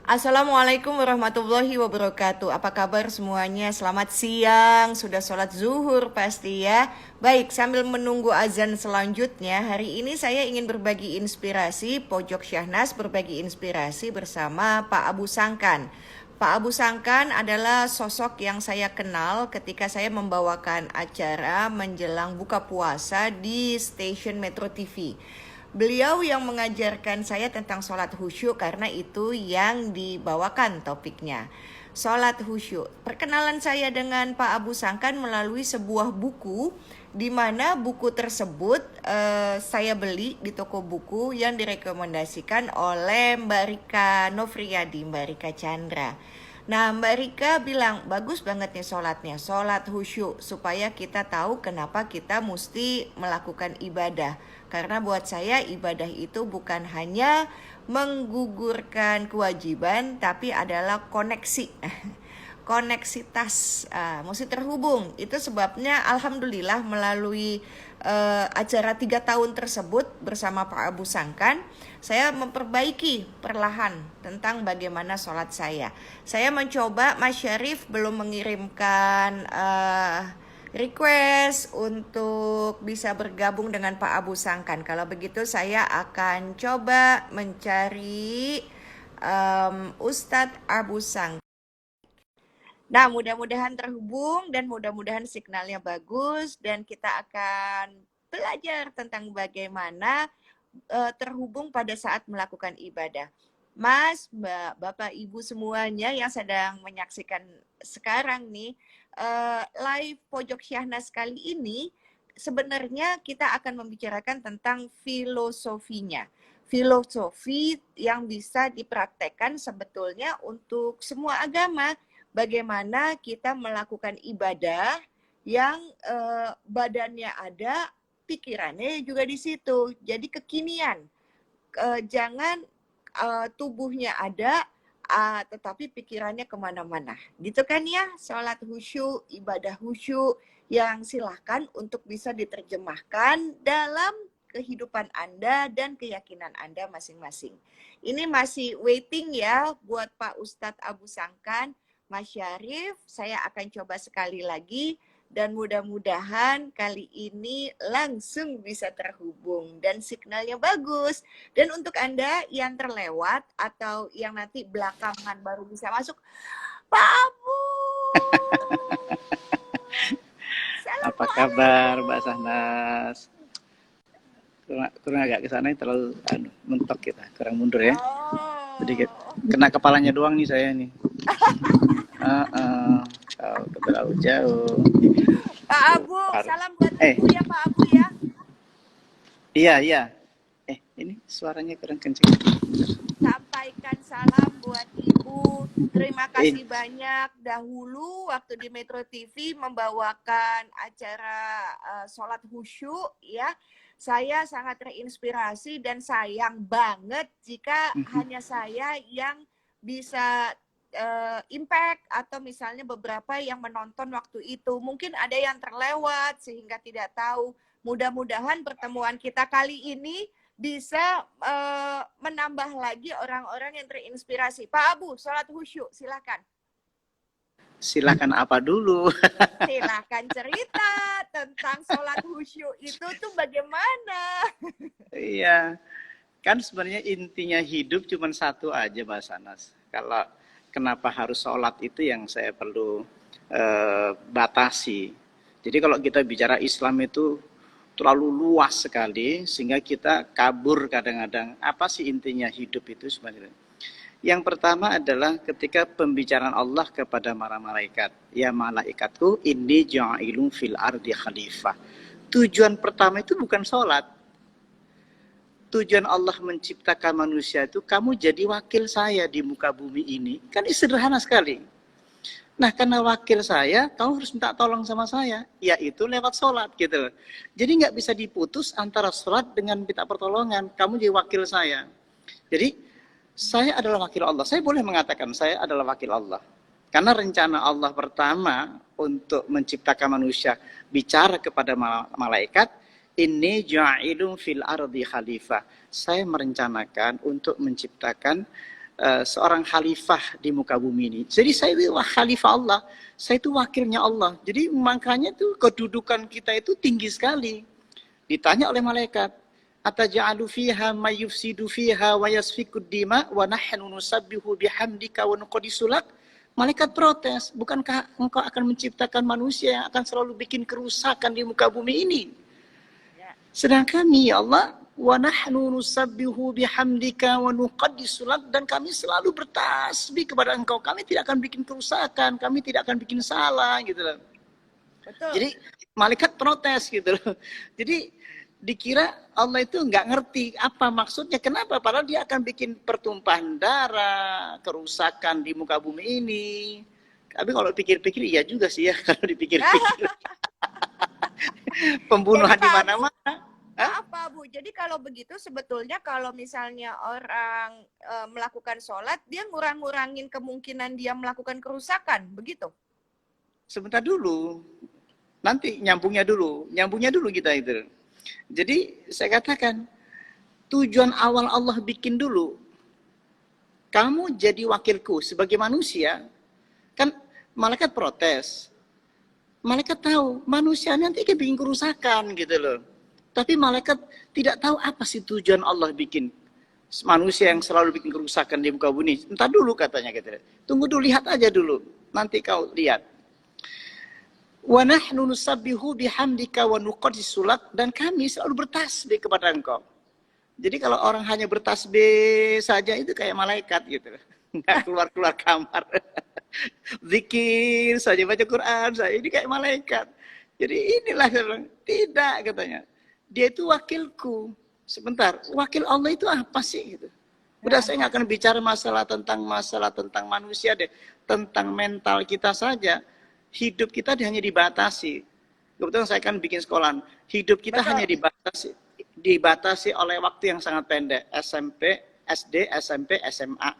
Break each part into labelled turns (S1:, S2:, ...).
S1: Assalamualaikum warahmatullahi wabarakatuh. Apa kabar semuanya? Selamat siang. Sudah sholat zuhur pasti ya. Baik, sambil menunggu azan selanjutnya, hari ini saya ingin berbagi inspirasi. Pojok Syahnas berbagi inspirasi bersama Pak Abu Sangkan. Pak Abu Sangkan adalah sosok yang saya kenal ketika saya membawakan acara menjelang buka puasa di stasiun Metro TV. Beliau yang mengajarkan saya tentang sholat khusyuk karena itu yang dibawakan topiknya. Sholat khusyuk. Perkenalan saya dengan Pak Abu Sangkan melalui sebuah buku di mana buku tersebut saya beli di toko buku yang direkomendasikan oleh Mbak Rika Novriadi, Mbak Rika Chandra. Nah, Mbak Rika bilang, bagus banget nih sholatnya, sholat khusyuk, supaya kita tahu kenapa kita mesti melakukan ibadah. Karena buat saya ibadah itu bukan hanya menggugurkan kewajiban, tapi adalah koneksi. Koneksitas, mesti terhubung. Itu sebabnya alhamdulillah melalui acara 3 tahun tersebut bersama Pak Abu Sangkan, saya memperbaiki perlahan tentang bagaimana sholat saya. Saya mencoba, Mas Syarif belum mengirimkan request untuk bisa bergabung dengan Pak Abu Sangkan. Kalau begitu saya akan coba mencari Ustadz Abu Sangkan. Nah, mudah-mudahan terhubung dan mudah-mudahan signalnya bagus dan kita akan belajar tentang bagaimana terhubung pada saat melakukan ibadah. Mas, Mbak, Bapak, Ibu semuanya yang sedang menyaksikan sekarang nih, live Pojok Syahnas kali ini, sebenarnya kita akan membicarakan tentang filosofinya. Filosofi yang bisa dipraktekkan sebetulnya untuk semua agama. Bagaimana kita melakukan ibadah yang badannya ada, pikirannya juga di situ. Jadi kekinian. Jangan tubuhnya ada, tetapi pikirannya kemana-mana. Gitu kan ya, sholat khusyuk, ibadah khusyuk, yang silahkan untuk bisa diterjemahkan dalam kehidupan Anda dan keyakinan Anda masing-masing. Ini masih waiting ya buat Pak Ustadz Abu Sangkan, Mas Syarif. Saya akan coba sekali lagi dan mudah-mudahan kali ini langsung bisa terhubung dan signalnya bagus. Dan untuk Anda yang terlewat atau yang nanti belakangan baru bisa masuk, Pak Abu!
S2: Apa kabar Mbak Sahnas? Kurang agak ke sana terlalu mentok kita, kurang mundur ya. Sedikit. Kena kepalanya doang nih saya nih. Terlalu jauh.
S1: Pak Abu, salam buat Ibu ya Pak Abu ya.
S2: Iya. Ini suaranya kurang kenceng.
S1: Sampaikan salam buat Ibu. Terima kasih banyak dahulu waktu di Metro TV membawakan acara sholat khusyuk ya. Saya sangat terinspirasi dan sayang banget jika hanya saya yang bisa impact atau misalnya beberapa yang menonton waktu itu. Mungkin ada yang terlewat sehingga tidak tahu. Mudah-mudahan pertemuan kita kali ini bisa menambah lagi orang-orang yang terinspirasi. Pak Abu, sholat khusyuk, silakan.
S2: Silakan apa dulu?
S1: Silakan cerita tentang sholat khusyuk itu tuh bagaimana?
S2: Iya, kan sebenarnya intinya hidup cuma satu aja Mbak Sanas. Kalau kenapa harus sholat itu yang saya perlu batasi. Jadi kalau kita bicara Islam itu terlalu luas sekali sehingga kita kabur kadang-kadang. Apa sih intinya hidup itu sebenarnya? Yang pertama adalah ketika pembicaraan Allah kepada para malaikat. Ya malaikatku inni ja'ilun fil ardi khalifah. Tujuan pertama itu bukan sholat. Tujuan Allah menciptakan manusia itu kamu jadi wakil saya di muka bumi ini. Kan sederhana sekali. Nah karena wakil saya, kamu harus minta tolong sama saya. Yaitu lewat sholat gitu. Jadi nggak bisa diputus antara sholat dengan minta pertolongan. Kamu jadi wakil saya. Jadi saya adalah wakil Allah. Saya boleh mengatakan saya adalah wakil Allah. Karena rencana Allah pertama untuk menciptakan manusia bicara kepada malaikat, inni ja'ilun fil ardi khalifah. Saya merencanakan untuk menciptakan seorang khalifah di muka bumi ini. Jadi saya itu khalifah Allah, saya itu wakilnya Allah. Jadi makanya tuh kedudukan kita itu tinggi sekali. Ditanya oleh malaikat, ataj'alu fiha may yufsidu fiha wa yasfikud dima wa nahnu nusabbihu bihamdika wa nuqaddisu lak. Malaikat protes, bukankah engkau akan menciptakan manusia yang akan selalu bikin kerusakan di muka bumi ini? Sedangkan kami, ya Allah, wa nahnu nusabbihu bihamdika wa nuqaddisu lak, dan kami selalu bertasbih kepada engkau. Kami tidak akan bikin kerusakan, kami tidak akan bikin salah gitu loh.
S1: Betul.
S2: Jadi malaikat protes gitu loh. Jadi dikira Allah itu nggak ngerti apa maksudnya, kenapa? Padahal dia akan bikin pertumpahan darah, kerusakan di muka bumi ini. Tapi kalau pikir-pikir iya juga sih ya, kalau dipikir-pikir. Pembunuhan di mana-mana.
S1: Apa Bu? Jadi kalau begitu sebetulnya kalau misalnya orang melakukan sholat, dia ngurang-ngurangin kemungkinan dia melakukan kerusakan, begitu?
S2: Sebentar dulu, nanti nyambungnya dulu kita itu. Jadi saya katakan, tujuan awal Allah bikin dulu, kamu jadi wakilku sebagai manusia. Kan malaikat protes, malaikat tahu manusia nanti akan bikin kerusakan gitu loh. Tapi malaikat tidak tahu apa sih tujuan Allah bikin manusia yang selalu bikin kerusakan di muka bumi. Entar dulu katanya gitu. Tunggu dulu, lihat aja dulu, nanti kau lihat. Wa nahnu nusabbihu bihamdika wa nuqaddisu lak, dan kami selalu bertasbih kepada engkau. Jadi kalau orang hanya bertasbih saja itu kayak malaikat gitu. Enggak keluar-keluar kamar. Zikir saja, baca Quran saja, ini kayak malaikat. Jadi inilah tidak katanya. Dia itu wakilku. Sebentar, wakil Allah itu apa sih gitu. Udah saya nggak akan bicara masalah tentang manusia deh, tentang mental kita saja. Hidup kita hanya dibatasi. Kebetulan saya kan bikin sekolahan. Hidup kita hanya dibatasi oleh waktu yang sangat pendek. SMP, SD, SMP, SMA.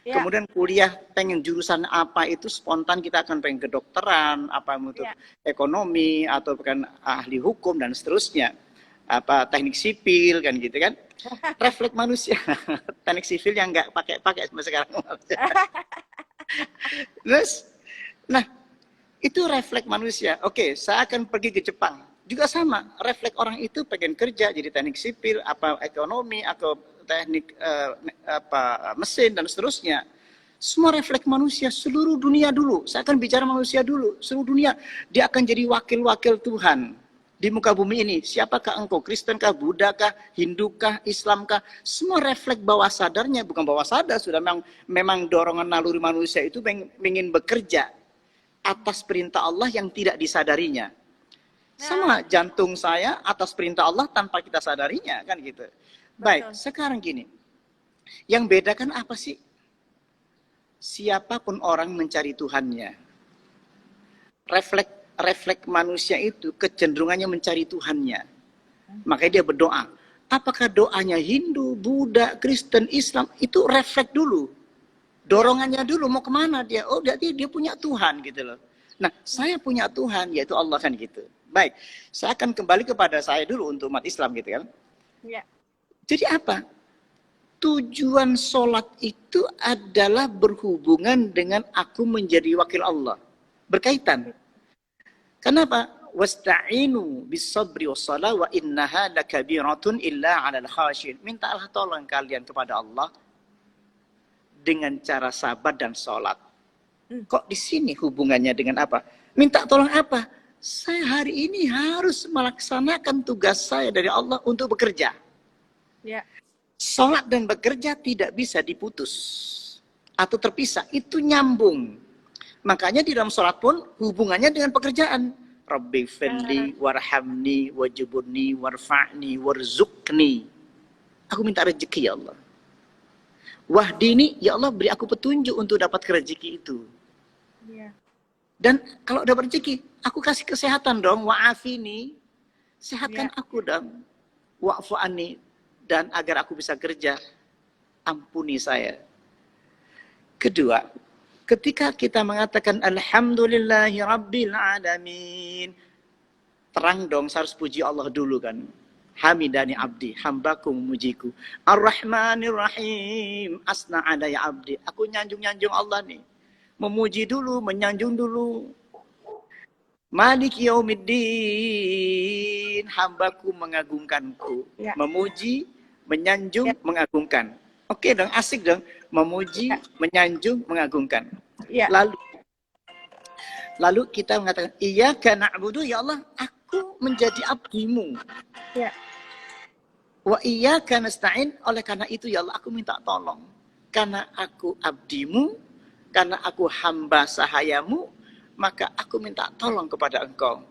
S2: Ya. Kemudian kuliah pengen jurusan apa itu spontan, kita akan pengen kedokteran, apa untuk ekonomi, atau bukan ahli hukum dan seterusnya. Apa teknik sipil kan gitu kan. Refleks manusia. Teknik sipil yang nggak pakai sampai sekarang. Terus, nah, itu refleks manusia. Oke, saya akan pergi ke Jepang. Juga sama, refleks orang itu pengen kerja jadi teknik sipil, apa ekonomi, atau teknik mesin dan seterusnya. Semua refleks manusia, seluruh dunia dulu. Saya akan bicara manusia dulu, seluruh dunia. Dia akan jadi wakil-wakil Tuhan di muka bumi ini. Siapakah engkau? Kristenkah, Buddhakah, Hindukah, Islamkah? Semua refleks bawah sadarnya, bukan bawah sadar, sudah memang dorongan naluri manusia itu ingin bekerja atas perintah Allah yang tidak disadarinya. Sama jantung saya atas perintah Allah tanpa kita sadarinya, kan gitu. Baik, sekarang gini. Yang bedakan apa sih? Siapapun orang mencari Tuhannya. Refleks manusia itu kecenderungannya mencari Tuhannya. Makanya dia berdoa. Apakah doanya Hindu, Buddha, Kristen, Islam, itu refleks dulu. Dorongannya dulu mau kemana dia? Oh, berarti dia punya Tuhan gitu loh. Nah, saya punya Tuhan, yaitu Allah kan gitu. Baik, saya akan kembali kepada saya dulu untuk umat Islam gitu kan. Ya. Jadi apa? Tujuan sholat itu adalah berhubungan dengan aku menjadi wakil Allah. Berkaitan. Kenapa? Wasta'inu bis-sabri was-shalah wa innaha lakabiratun illa 'alal khashin. Mintalah tolong kalian kepada Allah dengan cara sabar dan sholat. Kok di sini hubungannya dengan apa? Minta tolong apa? Saya hari ini harus melaksanakan tugas saya dari Allah untuk bekerja. Ya. Sholat dan bekerja tidak bisa diputus atau terpisah. Itu nyambung. Makanya di dalam sholat pun hubungannya dengan pekerjaan. Rabbi firli warhamni wajibuni warfa'ni warzukni. Aku minta rezeki ya Allah. Wahdini, ya Allah beri aku petunjuk untuk dapat rezeki itu. Ya. Dan kalau dapat rezeki, aku kasih kesehatan dong. Wa'afini, sehatkan aku dong. Wa'fu'ani, dan agar aku bisa kerja, ampuni saya. Kedua, ketika kita mengatakan Alhamdulillahi Rabbil Alamin, terang dong, saya harus puji Allah dulu kan. Hamidani abdi, hambaku memujiku. Ar-Rahmanir Rahim, asna alaya abdi. Aku nyanjung-nyanjung Allah nih. Memuji dulu, menyanjung dulu. Malik yaumiddin, hambaku mengagungkanku.
S1: Ya.
S2: Memuji, menyanjung, mengagungkan. Oke dong, asik dong. Memuji, menyanjung, mengagungkan.
S1: Ya.
S2: Lalu kita mengatakan, iyyaka na'budu, ya Allah, aku menjadi abdimu.
S1: Ya.
S2: Wa iyyaka nasta'in, oleh karena itu ya Allah aku minta tolong. Karena aku abdimu, karena aku hamba sahayamu, maka aku minta tolong kepada engkau.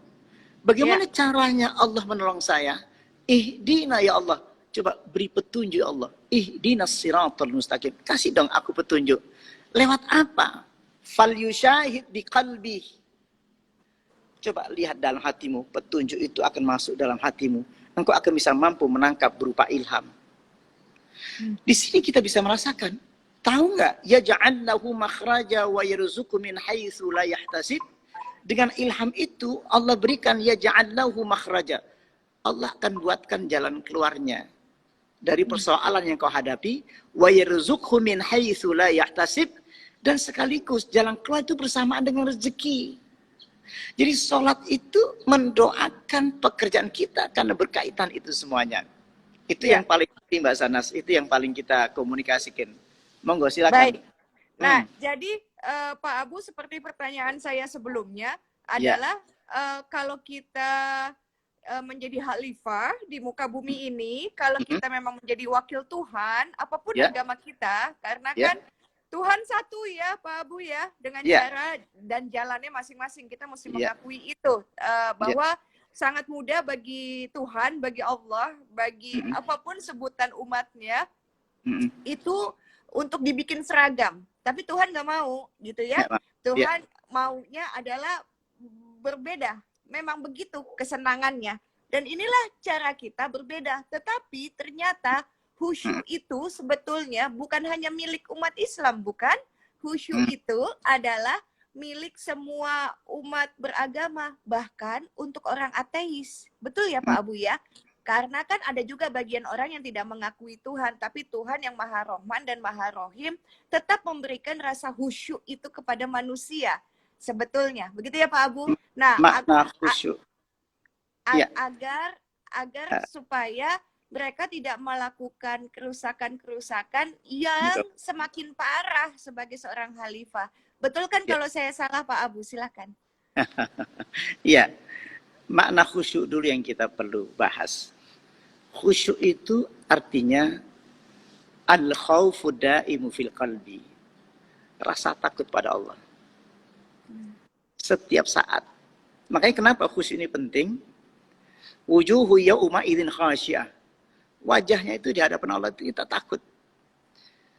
S2: Bagaimana caranya Allah menolong saya? Ihdina ya Allah. Coba beri petunjuk ya Allah. Ihdinas siratal mustaqim. Kasih dong aku petunjuk. Lewat apa? Fal yushahid biqalbi. Coba lihat dalam hatimu. Petunjuk itu akan masuk dalam hatimu. Engkau akan bisa mampu menangkap berupa ilham. Di sini kita bisa merasakan, tahu nggak? Yaj'al lahu makhraja wa yarzuqhu min haitsu la yahtasib. Dengan ilham itu Allah berikan yaj'al lahu makhraja. Allah akan buatkan jalan keluarnya dari persoalan yang kau hadapi, wa yarzuqhu min haitsu la yahtasib, dan sekaligus jalan keluar itu bersamaan dengan rezeki. Jadi sholat itu mendoakan pekerjaan kita karena berkaitan itu semuanya. Itu yang paling penting Mbak Sanas, itu yang paling kita komunikasikan. Monggo silakan.
S1: Baik. Nah, jadi Pak Abu, seperti pertanyaan saya sebelumnya adalah kalau kita menjadi khalifah di muka bumi ini, kalau kita memang menjadi wakil Tuhan, apapun agama kita, karena kan Tuhan satu ya Pak Abu ya, dengan cara dan jalannya masing-masing. Kita mesti mengakui itu, bahwa sangat mudah bagi Tuhan, bagi Allah, bagi apapun sebutan umatnya, itu untuk dibikin seragam. Tapi Tuhan nggak mau gitu ya. Tuhan maunya adalah berbeda. Memang begitu kesenangannya. Dan inilah cara kita berbeda. Tetapi ternyata khusyuk itu sebetulnya bukan hanya milik umat Islam, bukan? Khusyuk itu adalah milik semua umat beragama, bahkan untuk orang ateis. Betul ya Pak Abu ya? Karena kan ada juga bagian orang yang tidak mengakui Tuhan, tapi Tuhan yang Maha Rahman dan Maha Rahim tetap memberikan rasa khusyuk itu kepada manusia. Sebetulnya, begitu ya Pak Abu? Nah,
S2: makna khusyuk.
S1: Agar supaya mereka tidak melakukan kerusakan-kerusakan yang semakin parah sebagai seorang khalifah. Betul kan kalau saya salah Pak Abu? Silakan.
S2: Iya, makna khusyuk dulu yang kita perlu bahas. Khusyuk itu artinya al-khawfu da'imu fil qalbi. Rasa takut pada Allah. Setiap saat. Makanya kenapa khusyuk ini penting? Wujuhu yawma idzin khasyiyah. Wajahnya itu di hadapan Allah itu kita takut.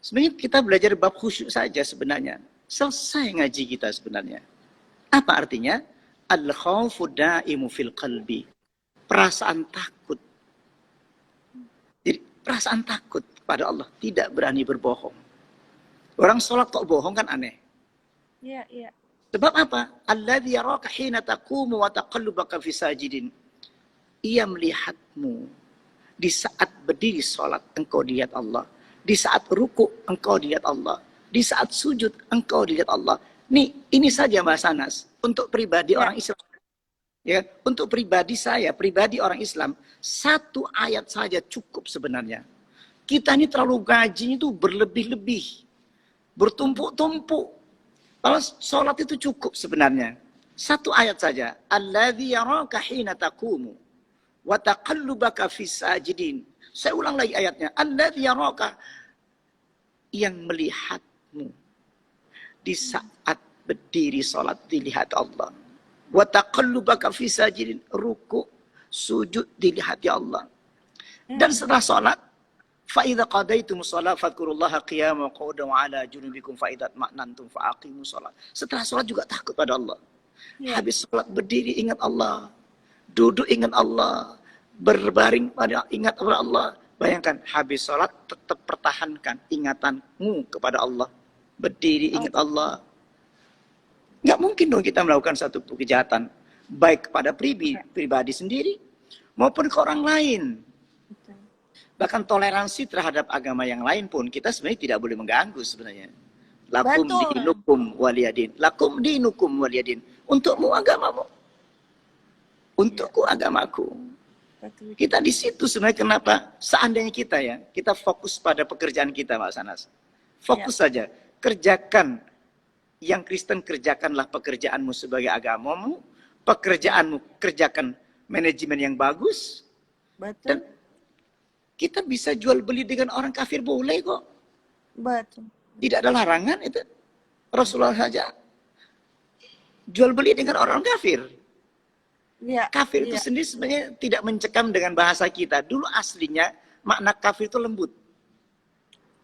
S2: Sebenarnya kita belajar bab khusyuk saja sebenarnya. Selesai ngaji kita sebenarnya. Apa artinya? Al-khawfu da'imu fil qalbi. Perasaan takut. Jadi perasaan takut pada Allah. Tidak berani berbohong. Orang sholat kok bohong kan aneh.
S1: Iya, iya.
S2: Sebab apa? Alladzi yaraka hina taqumu wa taqallubaka fi sajidin. Ia melihatmu di saat berdiri sholat, engkau dilihat Allah. Di saat ruku, engkau dilihat Allah. Di saat sujud, engkau dilihat Allah. Nih, ini saja Mbak Sanas. Untuk pribadi orang Islam. Ya, untuk pribadi saya, pribadi orang Islam, satu ayat saja cukup sebenarnya. Kita ini terlalu gaji itu berlebih-lebih. Bertumpuk-tumpuk. Kalau sholat itu cukup sebenarnya. Satu ayat saja. Alladzi yaraka hina taqumu wa taqallubaka fis sajidin. Saya ulang lagi ayatnya. Alladzi yaraka, yang melihatmu di saat berdiri salat dilihat Allah. Wa taqallubaka fis sajidin, ruku, sujud dilihat Allah. Dan setelah salat, fa idza qadaitum shalah fadhkurullaha qiyaman wa qu'udan wa 'ala junubikum fa idza ma'nantum fa aqimus shalah. Setelah salat juga takut pada Allah. Habis salat berdiri ingat Allah. Duduk ingat Allah, berbaring pada ingat kepada Allah. Bayangkan, habis sholat tetap pertahankan ingatanmu kepada Allah. Berdiri ingat Allah. Nggak mungkin dong kita melakukan satu kejahatan. Baik kepada pribadi sendiri, maupun ke orang lain.
S1: Betul.
S2: Bahkan toleransi terhadap agama yang lain pun kita sebenarnya tidak boleh mengganggu sebenarnya. Lakum
S1: Betul.
S2: dinukum waliyadin. Lakum dinukum waliyadin. Untukmu agamamu. Untukku agamaku.
S1: Betul.
S2: Kita di situ sebenarnya kenapa? Seandainya kita ya, kita fokus pada pekerjaan kita, Mbak Sanas. Fokus saja. Kerjakan. Yang Kristen kerjakanlah pekerjaanmu sebagai agamamu. Pekerjaanmu kerjakan manajemen yang bagus.
S1: Betul.
S2: Dan kita bisa jual beli dengan orang kafir boleh kok.
S1: Betul.
S2: Tidak ada larangan itu. Rasulullah saja jual beli dengan orang kafir.
S1: Ya.
S2: Kafir itu sendiri sebenarnya tidak mencekam dengan bahasa kita. Dulu aslinya makna kafir itu lembut.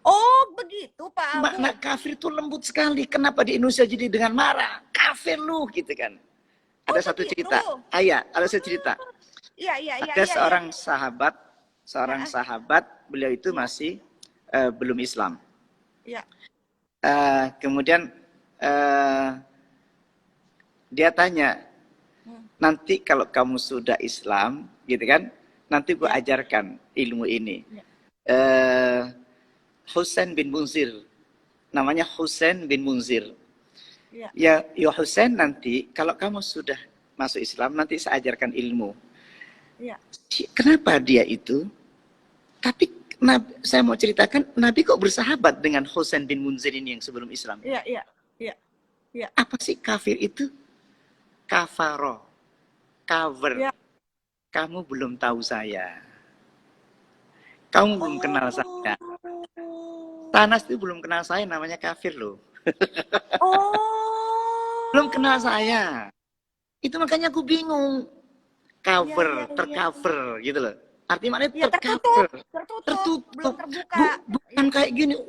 S1: Oh begitu Pak Abu.
S2: Makna kafir itu lembut sekali. Kenapa di Indonesia jadi dengan marah? Kafir lu gitu kan. Ada satu cerita. Ada satu cerita.
S1: Iya.
S2: Ada seorang sahabat, beliau itu masih belum Islam.
S1: Ya.
S2: Kemudian dia tanya, nanti kalau kamu sudah Islam, gitu kan, nanti gue ajarkan ilmu ini. Husain bin Munzir, namanya Husain bin Munzir. Ya Husain, nanti kalau kamu sudah masuk Islam, nanti saya ajarkan ilmu. Kenapa dia itu? Tapi saya mau ceritakan, Nabi kok bersahabat dengan Husain bin Munzir ini yang sebelum Islam.
S1: Iya.
S2: Apa sih kafir itu? Kafaro, cover. Kamu belum tahu saya. Kamu belum kenal saya. Tanas itu belum kenal saya, namanya kafir loh. Belum kenal saya. Itu makanya aku bingung. Tercover gitu loh. Artinya maknanya tercover. Tertutup.
S1: Belum terbuka.
S2: Bukan kayak gini,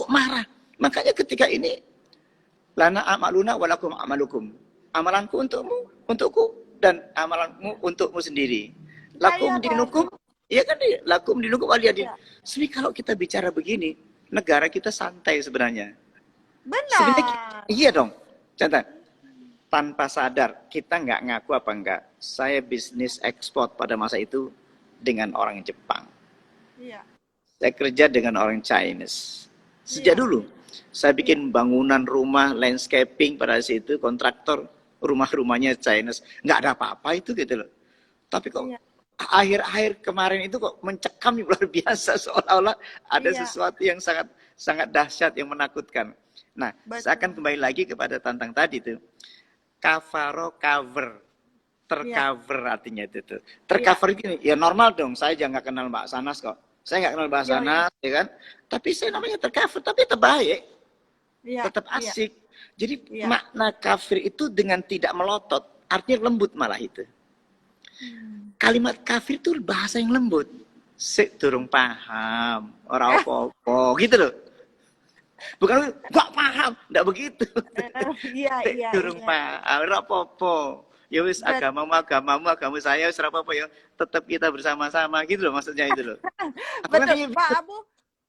S2: marah. Makanya ketika ini, lana amaluna walakum amalukum. Amalanku untukku, dan amalanmu untukmu sendiri. Lakum dinukum, ya kan, lakum dinukum waliyadin. Sebenarnya kalau kita bicara begini, negara kita santai sebenarnya.
S1: Benar.
S2: Sebenarnya, iya dong. Contoh, tanpa sadar, kita nggak ngaku apa enggak. Saya bisnis ekspor pada masa itu dengan orang Jepang. Saya kerja dengan orang Chinese. Sejak dulu, saya bikin bangunan rumah, landscaping pada situ, kontraktor, rumah-rumahnya Chinese. Nggak ada apa-apa itu gitu loh. Tapi kok akhir-akhir kemarin itu kok mencekam luar biasa, seolah-olah ada sesuatu yang sangat sangat dahsyat yang menakutkan. Nah, saya akan kembali lagi kepada tantang tadi tuh. Kafaro, cover, tercover artinya itu tuh. Tercover gini, ya normal dong. Saya jangan kenal Mbak Sanas kok. Saya nggak kenal Mbak Sanas, ya kan? Tapi saya namanya tercover, tapi tetap baik, tetap asik. Jadi makna kafir itu dengan tidak melotot, artinya lembut malah itu. Kalimat kafir itu bahasa yang lembut. Sik durung paham, ora apa-apa, gitu loh. Bukan gak paham, enggak begitu. Durung paham, ora apa-apa. Ya wis agamamu, agamu saya wis ora apa-apa ya. Tetap kita bersama-sama gitu loh, maksudnya itu loh.
S1: Betul, Pak Abu.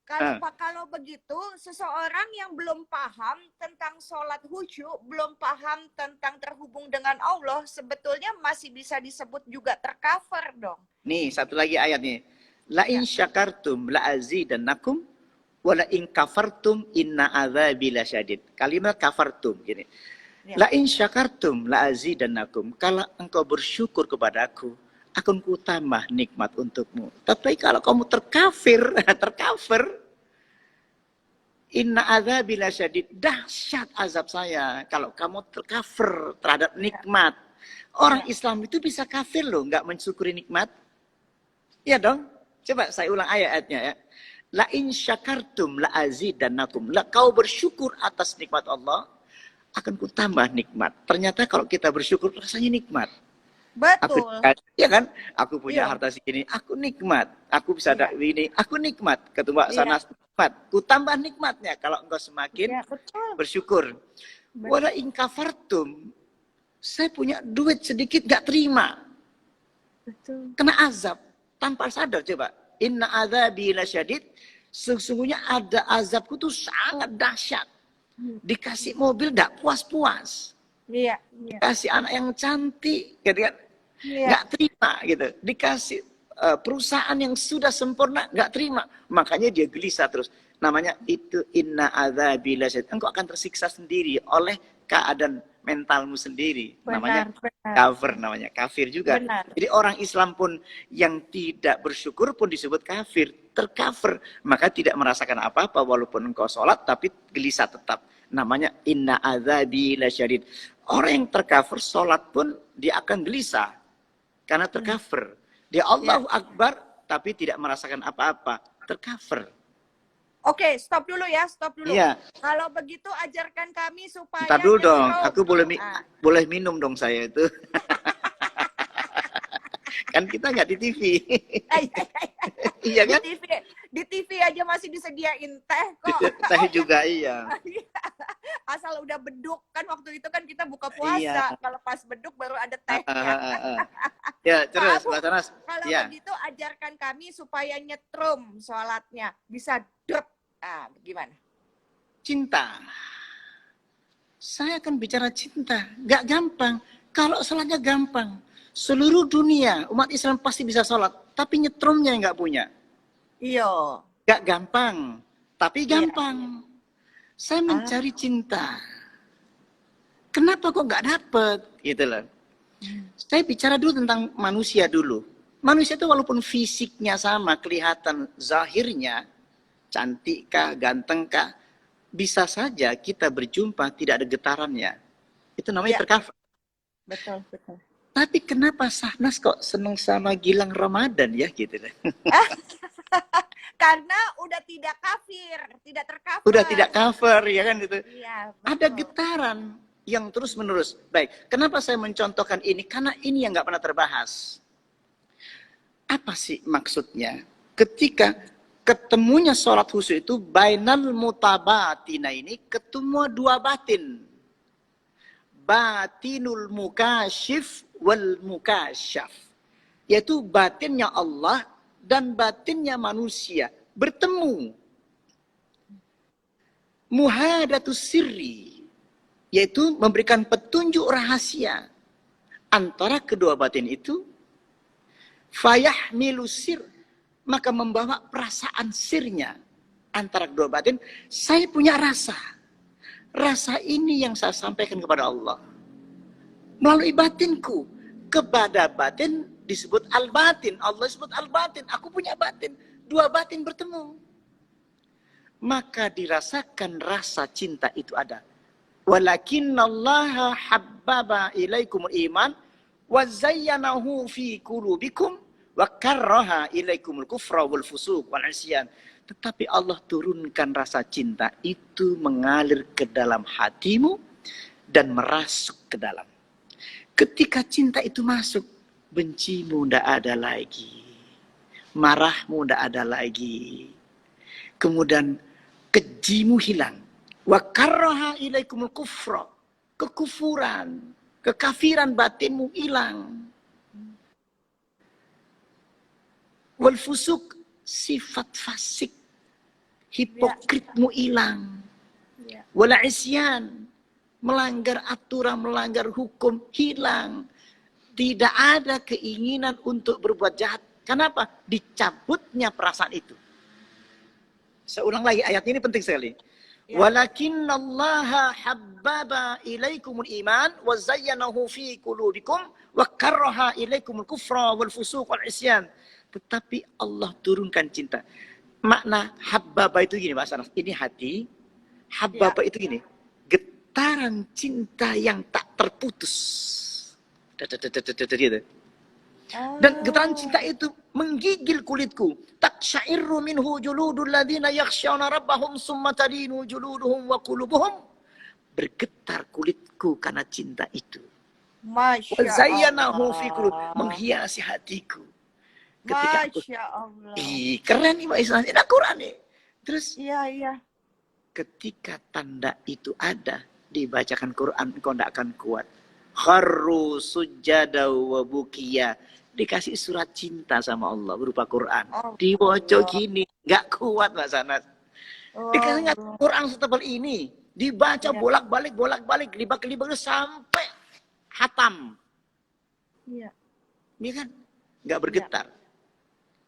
S1: Kalau begitu, seseorang yang belum paham tentang sholat khusyuk, belum paham tentang terhubung dengan Allah, sebetulnya masih bisa disebut juga tercover dong.
S2: Nih, satu lagi ayat nih. La in syakartum la azidannakum wa la in kafartum inna adzabi lasyadid. Kalimat kafartum gini. La in syakartum la azidannakum. Kalau engkau bersyukur kepadaku, akan ku tambah nikmat untukmu. Tapi kalau kamu tercover, inna adzabi lasyadid, dahsyat azab saya kalau kamu tercover terhadap nikmat. Orang Islam itu bisa kafir loh, nggak mensyukuri nikmat. Iya dong. Coba saya ulang ayatnya ya. La in syakartum la azidannakum. La kau bersyukur atas nikmat Allah, akan ku tambah nikmat. Ternyata kalau kita bersyukur rasanya nikmat.
S1: Betul.
S2: Ya kan? Aku punya harta segini, aku nikmat. Aku bisa dakwah ini, aku nikmat. Ketua sana nikmat. Ku tambah nikmatnya kalau engkau semakin bersyukur. Wala in kafartum. Saya punya duit sedikit gak terima. Kena azab tanpa sadar, coba. Inna adzabi lasyadid. Sesungguhnya ada azabku tuh sangat dahsyat. Dikasih mobil gak puas-puas. Dikasih anak yang cantik, gitu kan? Nggak terima gitu. Dikasih perusahaan yang sudah sempurna nggak terima, makanya dia gelisah terus. Namanya itu inna adzabi lasyadid. Engkau akan tersiksa sendiri oleh keadaan mentalmu sendiri. Namanya kafir, namanya kafir juga.
S1: Benar.
S2: Jadi orang Islam pun yang tidak bersyukur pun disebut kafir, terkafir. Maka tidak merasakan apa-apa walaupun engkau sholat tapi gelisah tetap. Namanya inna adzabi lasyadid. Orang yang terkafir sholat pun dia akan gelisah karena terkafir. Dia Allahu Akbar tapi tidak merasakan apa-apa, terkafir.
S1: Oke, stop dulu ya, stop dulu.
S2: Iya.
S1: Kalau begitu ajarkan kami supaya
S2: Ntar dulu dong,
S1: nyetrum.
S2: aku boleh minum dong saya itu. Kan kita nggak di TV. Iya kan?
S1: Di TV aja masih disediain teh kok.
S2: Teh juga iya.
S1: Asal udah beduk, kan waktu itu kan kita buka puasa.
S2: Iya.
S1: Kalau pas beduk baru ada tehnya.
S2: Ya, terus
S1: Pak Abu,
S2: Mbak Sanas.
S1: kalau
S2: Ya.
S1: begitu ajarkan kami supaya nyetrum sholatnya. Bisa drop. Ah, gimana?
S2: Cinta. Saya akan bicara cinta. Nggak gampang. Kalau sholatnya gampang. Seluruh dunia, umat Islam pasti bisa sholat. Tapi nyetrumnya nggak punya.
S1: Iya.
S2: Nggak gampang. Tapi gampang. Saya mencari cinta. Kenapa kok nggak dapet? Gitu loh. Saya bicara dulu tentang manusia dulu. Manusia itu walaupun fisiknya sama, kelihatan zahirnya, cantik kah, ganteng kah, bisa saja kita berjumpa tidak ada getarannya. Itu namanya terkafir.
S1: Betul, betul.
S2: Tapi kenapa Sahnas kok seneng sama Gilang Ramadan ya gitu?
S1: Karena udah tidak kafir, tidak terkafir.
S2: Udah tidak cover ya kan itu.
S1: Iya,
S2: Ada getaran yang terus menerus. Baik, kenapa saya mencontohkan ini? Karena ini yang nggak pernah terbahas. Apa sih maksudnya? Ketika ketemunya sholat khusyuk itu bainal mutabatina, ini ketemu dua batin. Batinul mukasyif wal mukasyaf. Yaitu batinnya Allah dan batinnya manusia bertemu. Muhadatus sirri, yaitu memberikan petunjuk rahasia antara kedua batin itu. Fayahmilu sir, maka membawa perasaan sirnya antara kedua batin. Saya punya rasa. Rasa ini yang saya sampaikan kepada Allah. Melalui batinku. Kepada batin disebut al-batin. Allah disebut al-batin. Aku punya batin. Dua batin bertemu. Maka dirasakan rasa cinta itu ada. Walakinallaha habbaba ilaikumul iman wa zayyanahu fi qulubikum wa karraha ilaikumul kufra wal fusuq wal isyan. Tetapi Allah turunkan rasa cinta itu mengalir ke dalam hatimu dan merasuk ke dalam. Ketika cinta itu masuk, bencimu tidak ada lagi. Marahmu tidak ada lagi. Kemudian kejimu hilang. Wa karraha ilaikumul kufra. Kekufuran, kekafiran batinmu hilang. Wal fusuk, sifat fasik, hipokritmu hilang. Wala isyan, melanggar aturan, melanggar hukum, hilang. Tidak ada keinginan untuk berbuat jahat. Kenapa? Dicabutnya perasaan itu. Saya ulang lagi, ayat ini penting sekali. Walakinallaha habbaba ilaikumul iman wa zayyanahu fi qulubikum wa karraha ilaikumul kufra wal fusuq wal isyan. Tetapi Allah turunkan cinta. Makna habbaba itu gini, Pak Sanas. Ini hati. Habbaba itu gini. Getaran cinta yang tak terputus. Dan getaran cinta itu menggigil kulitku. Taqsya'irru minhu juludul ladzina yakhshawna rabbahum summa talinu juluduhum wa qulubuhum. Bergetar kulitku karena cinta itu.
S1: Masya
S2: Wa zayyanahu fi
S1: Allah.
S2: qulub, menghiasi hatiku. Ketika aku,
S1: Masya Allah.
S2: keren nih Mbak Islam, ini Al-Quran nih. Terus
S1: Iya.
S2: ketika tanda itu ada, dibacakan Quran, engkau tidak akan kuat. Kharru sujada wa bukiya. Dikasih surat cinta sama Allah berupa Quran. Dibaca gini, nggak kuat Mbak Sanas. Dikasih Quran setebal ini, dibaca bolak-balik, libak-libak sampai hatam.
S1: Iya.
S2: Ini kan nggak bergetar.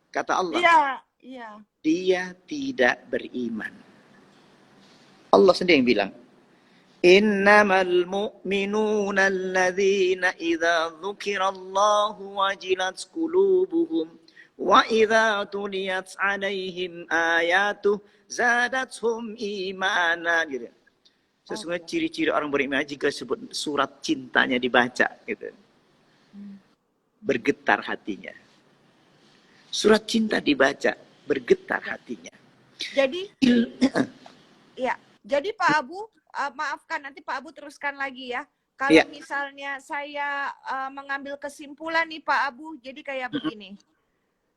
S2: Kata Allah,
S1: Iya, iya.
S2: dia tidak beriman. Allah sendiri yang bilang, innamal mu'minuna alladzina idza dzukirallahu wajilat qulubuhum wa idza tuliyat 'alaihim ayatuh zadatuhum imana gitu. Sesungguhnya ciri-ciri orang beriman jika sebut surat cintanya dibaca gitu. Bergetar hatinya. Surat cinta dibaca, bergetar hatinya.
S1: Jadi, ya. Jadi Pak Abu, maafkan nanti Pak Abu teruskan lagi ya. Kalau misalnya saya mengambil kesimpulan nih Pak Abu, jadi kayak begini.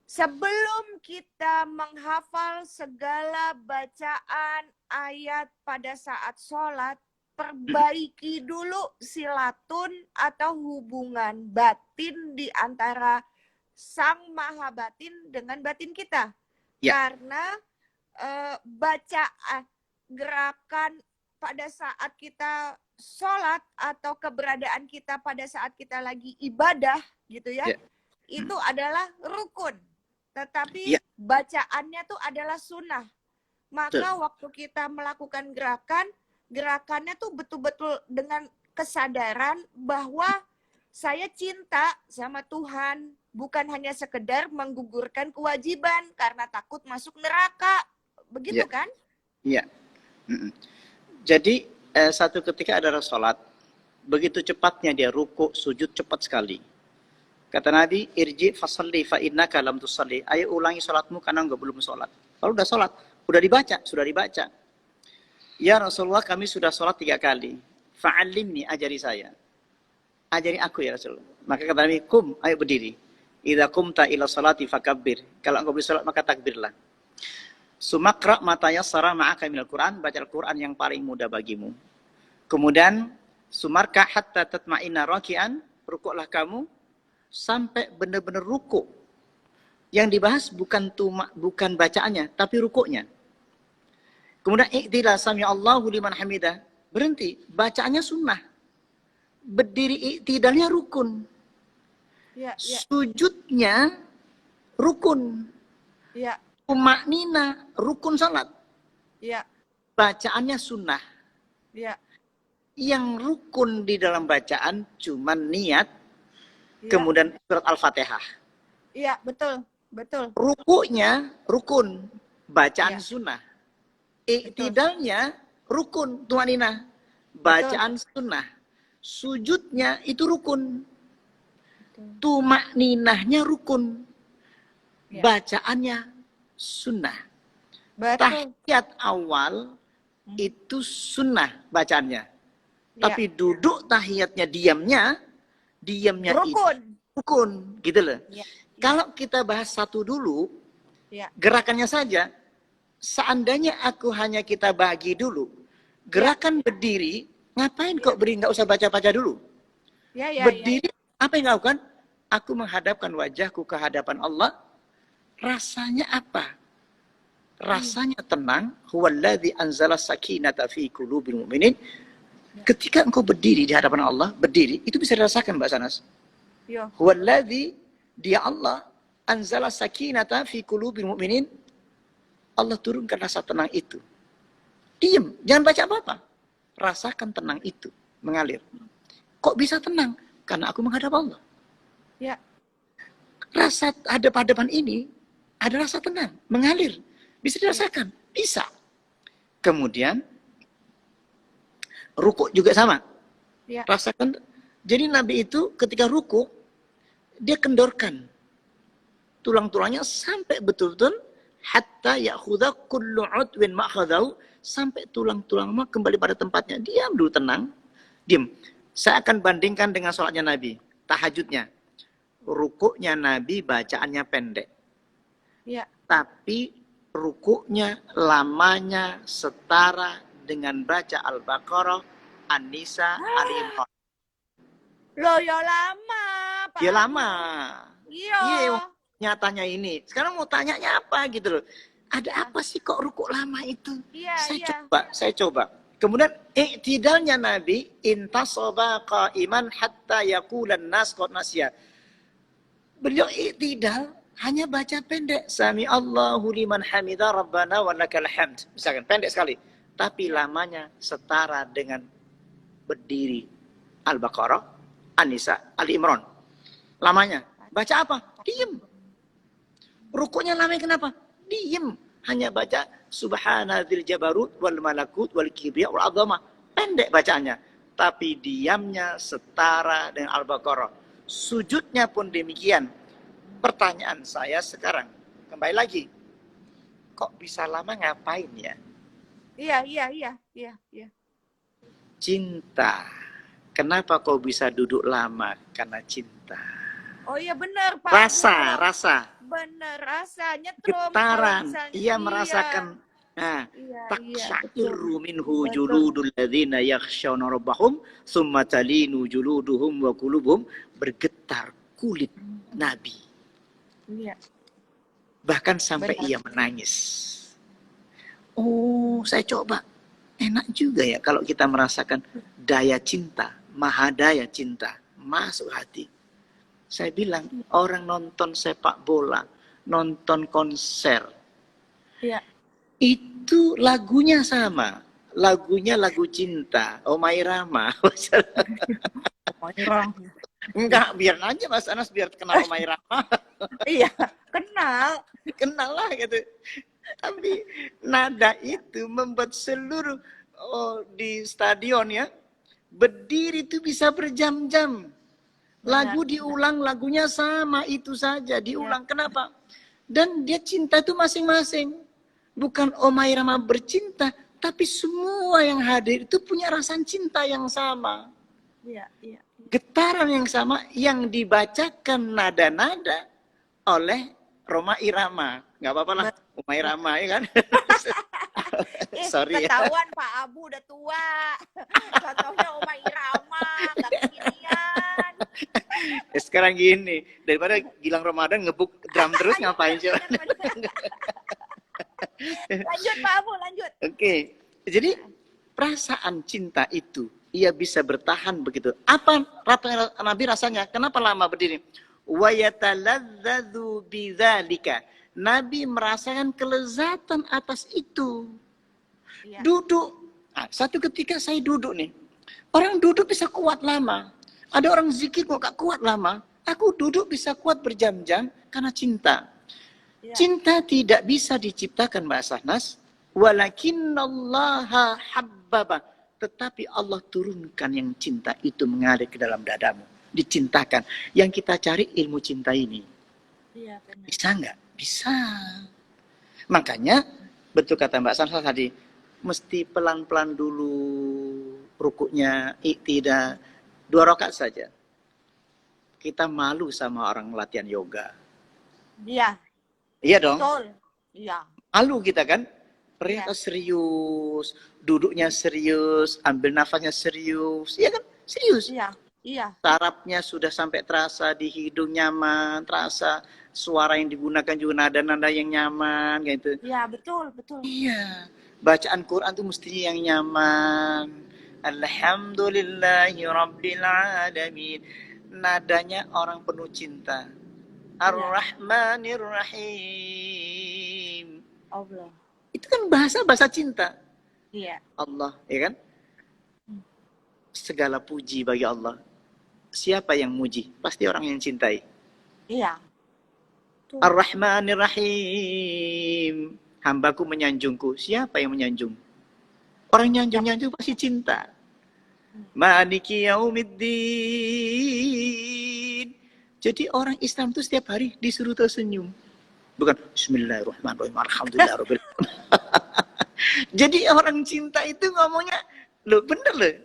S1: Sebelum kita menghafal segala bacaan ayat pada saat sholat, perbaiki dulu silatun atau hubungan batin di antara Sang Maha Batin dengan batin kita.
S2: Ya.
S1: Karena bacaan gerakan pada saat kita sholat atau keberadaan kita pada saat kita lagi ibadah gitu ya, itu adalah rukun. Tetapi bacaannya tuh adalah sunnah. Maka waktu kita melakukan gerakannya tuh betul-betul dengan kesadaran bahwa saya cinta sama Tuhan, bukan hanya sekedar menggugurkan kewajiban karena takut masuk neraka. Begitu kan?
S2: Iya. Jadi satu ketika ada orang sholat, begitu cepatnya dia rukuk, sujud cepat sekali. Kata Nabi, irji fasalli fa innaka lam tusalli. Ayo ulangi sholatmu karena enggak belum sholat. Kalau udah sholat, sudah dibaca. Ya Rasulullah, kami sudah sholat 3 kali. Fa'allimni, ajari saya. Ajari aku ya Rasulullah. Maka kata Nabi, kum, ayo berdiri. Idza qumta ila sholati fakabbir. Kalau engkau bersolat maka takbirlah. Sumakra mata yassara ma'aka minal Qur'an. Baca Al-Quran yang paling mudah bagimu. Kemudian, sumarka hatta tatma'inna raki'an. Rukuklah kamu sampai benar-benar rukuk. Yang dibahas bukan bacaannya, tapi rukuknya. Kemudian i'tidal sami Allahu liman hamidah. Berhenti, bacaannya sunnah. Berdiri i'tidalnya rukun. Sujudnya rukun. Tumaknina rukun salat. Bacaannya sunnah. Yang rukun di dalam bacaan cuma niat. Kemudian surat Al-Fatihah.
S1: Iya, betul.
S2: Rukuknya rukun, bacaan sunnah. Iktidalnya rukun, tumanina, bacaan sunnah. Sujudnya itu rukun. Tumakninahnya rukun. Bacaannya sunnah. Tahiyat awal itu sunnah bacaannya. Tapi duduk tahiyatnya diamnya rukun, gitu loh. Kalau kita bahas satu dulu, gerakannya saja, seandainya aku hanya kita bagi dulu, gerakan berdiri, ngapain kok berdiri, nggak usah baca-baca dulu. Berdiri, apa yang lakukan? Aku menghadapkan wajahku ke hadapan Allah, rasanya apa? Rasanya tenang, huwallazi anzala sakinata fi qulubil mu'minin. Ketika engkau berdiri di hadapan Allah, berdiri, itu bisa dirasakan Mbak Sanas. Huwallazi, dia Allah, anzala sakinata fi qulubil mu'minin. Allah turunkan rasa tenang itu. Diam, jangan baca apa-apa. Rasakan tenang itu, mengalir. Kok bisa tenang? Karena aku menghadap Allah. Rasa hadap-hadapan ini, ada rasa tenang, mengalir. Bisa dirasakan? Bisa. Kemudian, rukuk juga sama. Rasakan. Jadi Nabi itu ketika rukuk, dia kendorkan tulang-tulangnya sampai betul-betul hatta ya'khudha kullu 'udwin ma'khadahu, sampai tulang-tulangnya kembali pada tempatnya. Diam dulu, tenang. Diam. Saya akan bandingkan dengan sholatnya Nabi, tahajudnya. Rukuknya Nabi bacaannya pendek. Tapi rukuknya lamanya setara dengan baca Al-Baqarah, An-Nisa, Ali Imran.
S1: Loh, ya lama, Pak.
S2: Ya lama.
S1: Iya.
S2: Nyatanya ini. Sekarang mau tanyanya apa gitu loh. Ada apa sih kok rukuk lama itu? Saya coba. Kemudian i'tidalnya Nabi, intasaba qa'iman hatta yaqulan nas qad nasya. Beliau i'tidal Hanya baca pendek. Sami Allahu liman hamidah rabbana wa lakal hamd. Misalkan pendek sekali. Tapi lamanya setara dengan berdiri Al-Baqarah, An-Nisa, Ali Imran. Lamanya. Baca apa? Diem. Rukuknya lamanya kenapa? Diem. Hanya baca Subhanadzil Jabarut wal Malakut wal Kibriya wal Azamah. Pendek bacaannya. Tapi diamnya setara dengan Al-Baqarah. Sujudnya pun demikian. Pertanyaan saya sekarang, kembali lagi, kok bisa lama ngapain ya?
S1: Iya.
S2: Cinta. Kenapa kau bisa duduk lama? Karena cinta.
S1: Oh iya benar Pak.
S2: Rasa.
S1: Benar, rasa nyetrum.
S2: Getaran. Ia merasakan. Nah, taksya'iru minhu juludul ladzina yakhshawna rabbahum tsumma talinu juluduhum wa qulubuhum, bergetar kulit Nabi.
S1: Iya.
S2: Bahkan sampai ia menangis. Oh, saya coba. Enak juga ya kalau kita merasakan daya cinta, mahadaya cinta, masuk hati. Saya bilang, orang nonton sepak bola, nonton konser, itu lagunya sama. Lagunya lagu cinta, Omai Rama. Enggak, biar aja Mas Anas biar kenal Omai Rama.
S1: Iya, kenal
S2: lah gitu. Tapi nada itu membuat seluruh di stadion ya berdiri itu bisa berjam-jam. Lagu diulang, lagunya sama itu saja diulang. Kenapa? Dan dia cinta itu masing-masing. Bukan Omai Rama bercinta, tapi semua yang hadir itu punya rasa cinta yang sama.
S1: Iya.
S2: Getaran yang sama yang dibacakan nada-nada oleh Roma Irama. Nggak apa-apa lah, Umay Rama ya kan. Sorry
S1: ketahuan ya. Pak Abu udah tua. Contohnya Umay Irama, nggak kekinian.
S2: Sekarang gini, daripada Gilang Ramadan ngebuk drum terus ngapain sih?
S1: Lanjut Pak Abu, lanjut.
S2: Oke, jadi perasaan cinta itu ia bisa bertahan begitu. Apa Nabi rasanya? Kenapa lama berdiri? Wa yataladzadzu bidzalika. Nabi merasakan kelezatan atas itu. Duduk. Nah, satu ketika saya duduk nih. Orang duduk bisa kuat lama. Ada orang zikir kok gak kuat lama. Aku duduk bisa kuat berjam-jam karena cinta. Cinta tidak bisa diciptakan Mbak Sahnas. Walakinnallaha habbaba. Tetapi Allah turunkan yang cinta itu mengalir ke dalam dadamu. Dicintakan. Yang kita cari ilmu cinta ini. Bisa nggak? Bisa. Makanya, betul kata Mbak Sahnas tadi, mesti pelan-pelan dulu rukuknya, tidak 2 rakaat saja. Kita malu sama orang latihan yoga.
S1: Iya.
S2: Iya dong?
S1: Betul. Iya.
S2: Malu kita kan? Ternyata serius, duduknya serius, ambil nafasnya serius. Iya kan? Serius.
S1: Iya.
S2: Sarafnya sudah sampai terasa di hidung nyaman, terasa suara yang digunakan juga nada-nada yang nyaman gitu.
S1: Iya, betul.
S2: Iya. Bacaan Quran itu mestinya yang nyaman. Alhamdulillahi Rabbil Alamin. Nadanya orang penuh cinta. Ar-Rahmanir Rahim.
S1: Allah.
S2: Itu kan bahasa cinta.
S1: Iya.
S2: Allah, ya kan? Segala puji bagi Allah. Siapa yang muji? Pasti orang yang cintai.
S1: Iya.
S2: Ar-Rahmanir Rahim. Hambaku menyanjungku. Siapa yang menyanjung? Orang nyanjung pasti cinta. Maliki yaumiddin. Jadi orang Islam itu setiap hari disuruh tersenyum. Bukan Bismillahirrahmanirrahim. Alhamdulillahirabbil alamin. Jadi orang cinta itu ngomongnya, loh bener loh.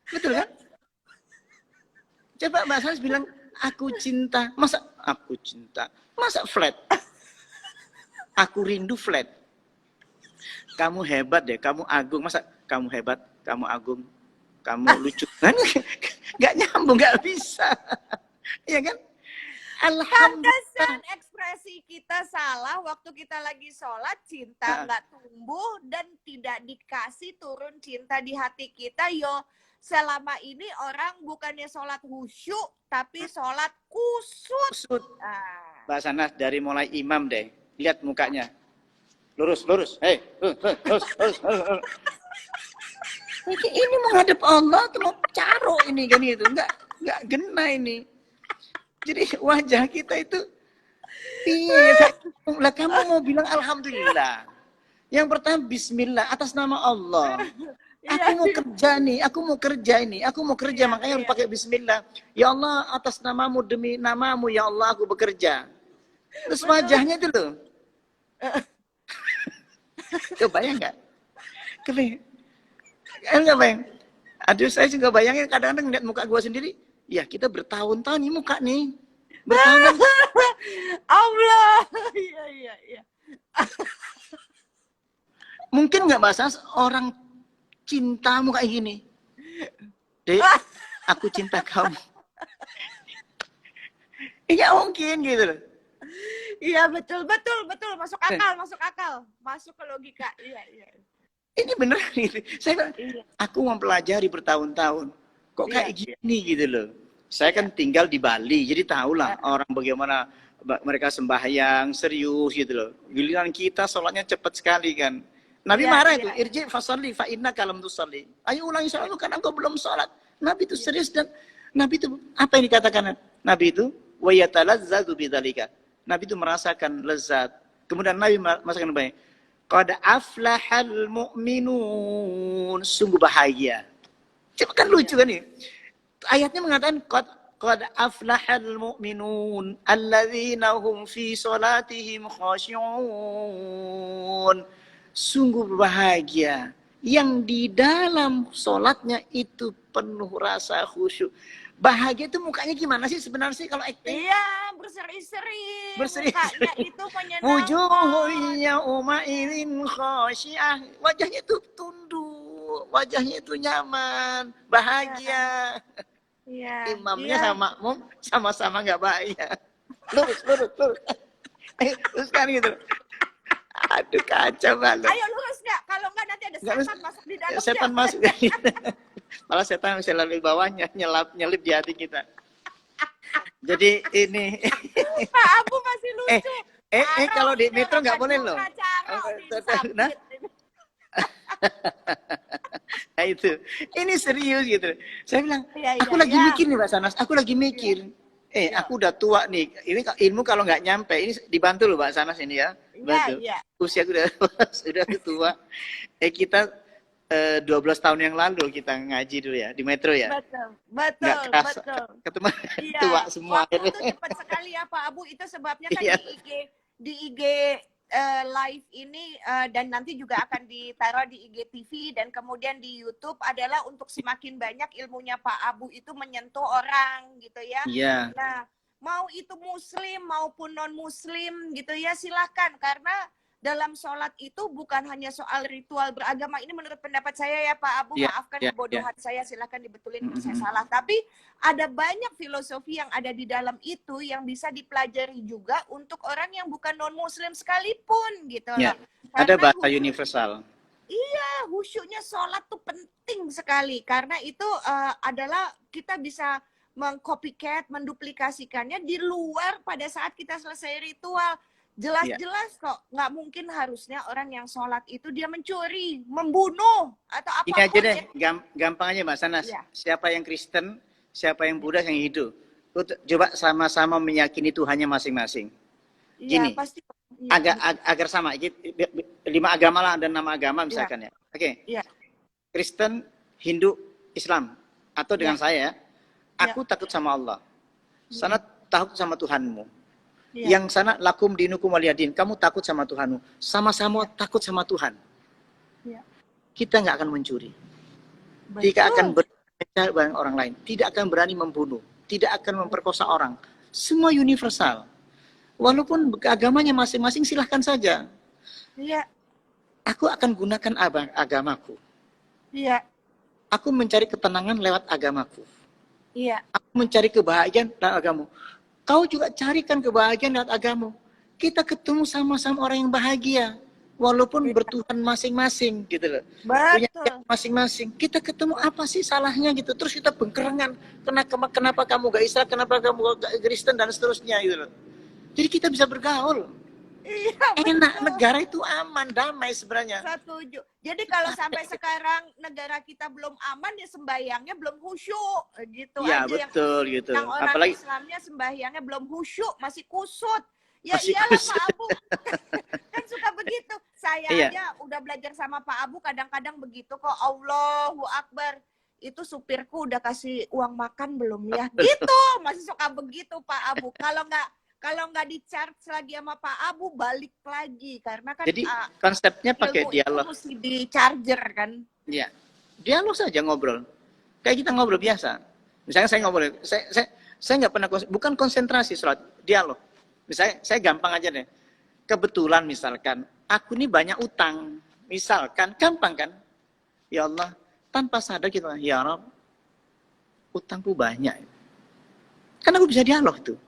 S2: Betul kan? Coba Mbak Sans bilang, aku cinta. Masa aku cinta? Masa flat? Aku rindu flat. Kamu hebat deh, kamu agung. Masa kamu hebat, kamu agung, kamu lucu. Gak nyambung, gak bisa. Iya kan?
S1: Alhamdulillah. Ekspresi kita salah waktu kita lagi sholat, cinta nggak tumbuh dan tidak dikasih turun cinta di hati kita. Selama ini orang bukannya sholat khusyuk, tapi sholat kusut.
S2: Mbak Sanas, dari mulai imam deh. Lihat mukanya. Lurus, lurus. Hei, lurus, lurus, lurus. Ini menghadap Allah atau mau caro ini kan gitu. Enggak gena ini. Jadi wajah kita itu iya, lah kamu mau bilang alhamdulillah. Yang pertama bismillah atas nama Allah. Aku mau kerja nih, aku mau kerja ini, aku mau kerja makanya harus pakai bismillah. Ya Allah atas namamu demi namamu ya Allah aku bekerja. Terus wajahnya itu loh. Kebayang nggak? Kebayang? Enggak bayang. Aduh saya juga bayangin kadang-kadang ngeliat muka gua sendiri. Ya kita bertahun-tahun nih muka nih. Bertahun-tahun.
S1: Allah. Iya.
S2: Mungkin nggak Mbak Sas orang cintamu kayak gini. Dek, aku cinta kamu. Iya mungkin gitu loh.
S1: Iya betul. Masuk akal. Masuk ke logika. Iya.
S2: Ini bener gitu. Saya bilang, aku mempelajari bertahun-tahun. Kok kayak gini gitu loh. Saya kan tinggal di Bali, jadi tahulah orang bagaimana mereka sembahyang serius gitu loh. Giliran kita sholatnya cepat sekali kan. Nabi marah itu, irji fasalli fa inna kalam tusalli. Ayo ulangi sholat karena engkau belum sholat. Nabi itu serius dan Nabi itu apa yang dikatakan? Nabi itu wa yatalazzatu bidzalika. Nabi itu merasakan lezat. Kemudian Nabi merasakan baik. Qad aflahal mu'minun. Sungguh bahagia. Coba kan lucu kan ini. Ayatnya mengatakan qad aflahal mu'minun alladzina hum fi salatihim khashi'un. Sungguh bahagia yang di dalam sholatnya itu penuh rasa khusyuk. Bahagia itu mukanya gimana sih sebenarnya sih kalau acting?
S1: Iya, berseri-seri. Mukanya itu menyenangkan.
S2: Wujuhun yawma idzin khashi'ah. Wajahnya itu tunduk, wajahnya itu nyaman, bahagia.
S1: Iya.
S2: Imamnya sama makmum sama-sama nggak bahagia. Lurus. Terus kan gitu. Aduh kacau banget.
S1: Ayo lurus nggak? Kalau nggak nanti ada setan masuk di dalam.
S2: Setan masuk. Malah setan bisa lalu bawahnya nyelip di hati kita. Jadi ini.
S1: Pak Abu masih lucu.
S2: Kalau di metro nggak boleh loh. Nah itu. Ini serius gitu. Saya bilang, aku lagi mikir nih Mbak Sanas. Aku lagi mikir. Aku udah tua nih. Ini ilmu kalau nggak nyampe, ini dibantu loh Mbak Sanas ini ya. Bantu. Usia aku udah tua. Kita 12 tahun yang lalu kita ngaji dulu ya di metro ya.
S1: Betul.
S2: Ketemu tua semua.
S1: Waktu itu cepat sekali ya Pak Abu. Itu sebabnya kan di IG live ini dan nanti juga akan ditaruh di IGTV dan kemudian di YouTube adalah untuk semakin banyak ilmunya Pak Abu itu menyentuh orang gitu ya.
S2: Iya.
S1: Nah, mau itu muslim maupun non muslim gitu ya silahkan karena dalam sholat itu bukan hanya soal ritual beragama. Ini menurut pendapat saya ya Pak Abu, maafkan kebodohan saya, silahkan dibetulin kalau saya salah. Tapi ada banyak filosofi yang ada di dalam itu yang bisa dipelajari juga untuk orang yang bukan non-muslim sekalipun gitu loh.
S2: Ada bahasa universal.
S1: Iya, khusyuknya sholat tuh penting sekali. Karena itu adalah kita bisa meng-copycat, menduplikasikannya di luar pada saat kita selesai ritual. Jelas-jelas kok, nggak mungkin harusnya orang yang sholat itu dia mencuri, membunuh, atau apapun.
S2: Ini aja deh, gampang aja Mbak Sanas. Siapa yang Kristen, siapa yang Buddha, yang Hindu. Coba sama-sama meyakini Tuhannya masing-masing. Gini, pasti, agar sama. 5 agama lah, ada 6 agama misalkan ya. Oke. Kristen, Hindu, Islam. Atau dengan saya, aku takut sama Allah. Sana takut sama Tuhanmu. Yang sana lakum dinukum waliyadin. Kamu takut sama Tuhanmu. Sama-sama takut sama Tuhan. Kita nggak akan mencuri. Tidak akan berbicara dengan orang lain. Tidak akan berani membunuh. Tidak akan memperkosa orang. Semua universal. Walaupun agamanya masing-masing silahkan saja. Aku akan gunakan agamaku. Aku mencari ketenangan lewat agamaku. Aku mencari kebahagiaan lewat agamamu. Kau juga carikan kebahagiaan lewat agamamu. Kita ketemu sama-sama orang yang bahagia. Walaupun bertuhan masing-masing gitu loh. Punya masing-masing. Kita ketemu apa sih salahnya gitu. Terus kita bengkerengan. Kenapa kamu gak Islam, kenapa kamu gak Kristen dan seterusnya gitu loh. Jadi kita bisa bergaul.
S1: Iya,
S2: Enak,
S1: betul.
S2: negara itu aman, damai sebenarnya.
S1: Setuju. Jadi kalau sampai sekarang negara kita belum aman, ya sembahyangnya belum khusyuk. Gitu
S2: Iya,
S1: aja
S2: betul gitu.
S1: yang orang
S2: Apalagi
S1: Islamnya sembahyangnya belum khusyuk, masih kusut. Ya
S2: masih
S1: iyalah Pak
S2: kusut.
S1: Abu. Kan suka begitu. Saya
S2: Iya.
S1: aja udah belajar sama Pak Abu, kadang-kadang begitu kok. Allahu Akbar. Itu supirku udah kasih uang makan belum ya? Gitu, masih suka begitu Pak Abu. Kalau nggak di-charge lagi sama Pak Abu, balik lagi. Karena kan
S2: Jadi konsepnya pakai
S1: ilmu itu
S2: dialog.
S1: mesti di-charger kan.
S2: Iya. Dialog saja, ngobrol. Kayak kita ngobrol biasa. Misalnya saya ngobrol, saya nggak pernah bukan konsentrasi sholat, dialog. Misalnya saya gampang aja deh. Kebetulan misalkan aku ini banyak utang, misalkan gampang kan? Ya Allah, tanpa sadar kita, ya Rabb, utangku banyak. Kan aku bisa dialog tuh.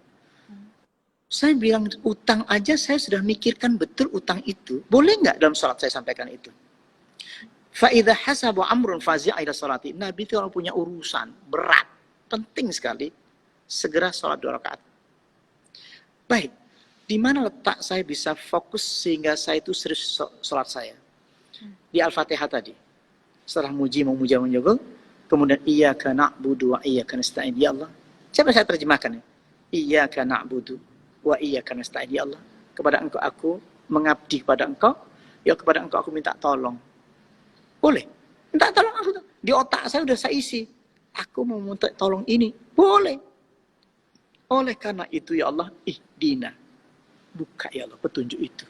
S2: Saya bilang utang aja saya sudah mikirkan betul utang itu. Boleh nggak dalam sholat saya sampaikan itu? Fa'idha hasabu amrun fazi'a ila sholati. Nabi itu kalau punya urusan berat, penting sekali, segera sholat 2 rakaat. Baik, di mana letak saya bisa fokus sehingga saya itu serius sholat saya? Di Al-Fatihah tadi. Setelah muji, memuja, menjogo, kemudian iyyaka na'budu wa iyyaka nasta'in. Ya Allah. Coba saya terjemahkan ya. Iyyaka na'budu wa iyyaka nasta'in. Ya Allah, kepada Engkau aku mengabdi kepada Engkau, ya kepada Engkau aku minta tolong. Boleh. Minta tolong aku. Di otak saya udah saya isi. Aku mau minta tolong ini. Boleh. Oleh karena itu ya Allah, ihdina. Buka ya Allah petunjuk itu.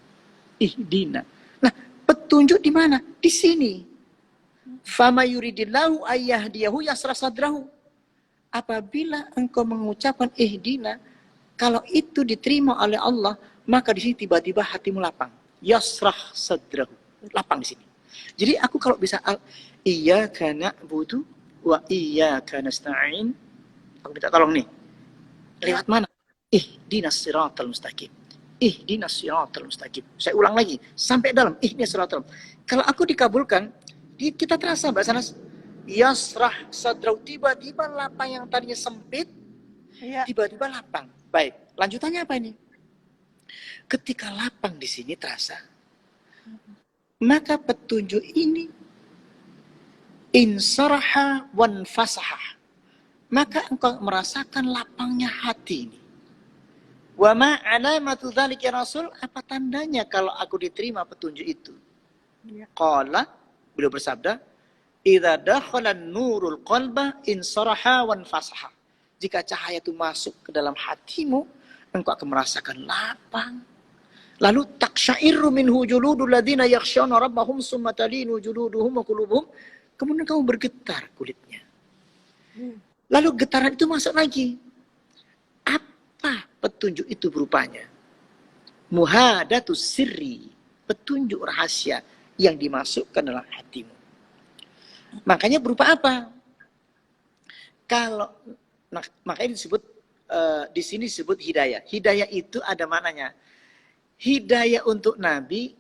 S2: Ihdina. Nah, petunjuk di mana? Di sini. Fama yuridillahu ayyahdiyahu yasrah sadrahu. Apabila engkau mengucapkan ihdina, kalau itu diterima oleh Allah, maka di sini tiba-tiba hatimu lapang. Yasrah sadrahu. Lapang di sini. Jadi aku kalau bisa iyyaka na'budu wa iyyaka nasta'in, aku minta tolong nih. Lewat mana? Ihdinas siratal mustaqim. Ihdinas siratal mustaqim. Saya ulang lagi sampai dalam ihdinas siratal. Kalau aku dikabulkan, kita terasa Mbak Sanas, yasrah sadrahu, tiba-tiba lapang yang tadinya sempit, tiba-tiba lapang. Baik, lanjutannya apa ini? Ketika lapang di sini terasa, maka petunjuk ini insaraha wan fasaha. Maka engkau merasakan lapangnya hati ini. Wa ma alamatu dzalika ya Rasul, apa tandanya kalau aku diterima petunjuk itu? Qala, beliau bersabda, idza dakhala nurul qalba insaraha wan fasaha. Jika cahaya itu masuk ke dalam hatimu, engkau akan merasakan lapang. Lalu taksyairu minhu juludul ladzina yakhshawna rabbahum summa talinu juluduhum wa qulubuhum. Kemudian kamu bergetar kulitnya. Lalu getaran itu masuk lagi. Apa petunjuk itu berupanya? Muhadatus sirri, petunjuk rahasia yang dimasukkan dalam hatimu. Makanya berupa apa? Kalau makanya disebut di sini disebut hidayah. Hidayah itu ada maknanya. Hidayah untuk Nabi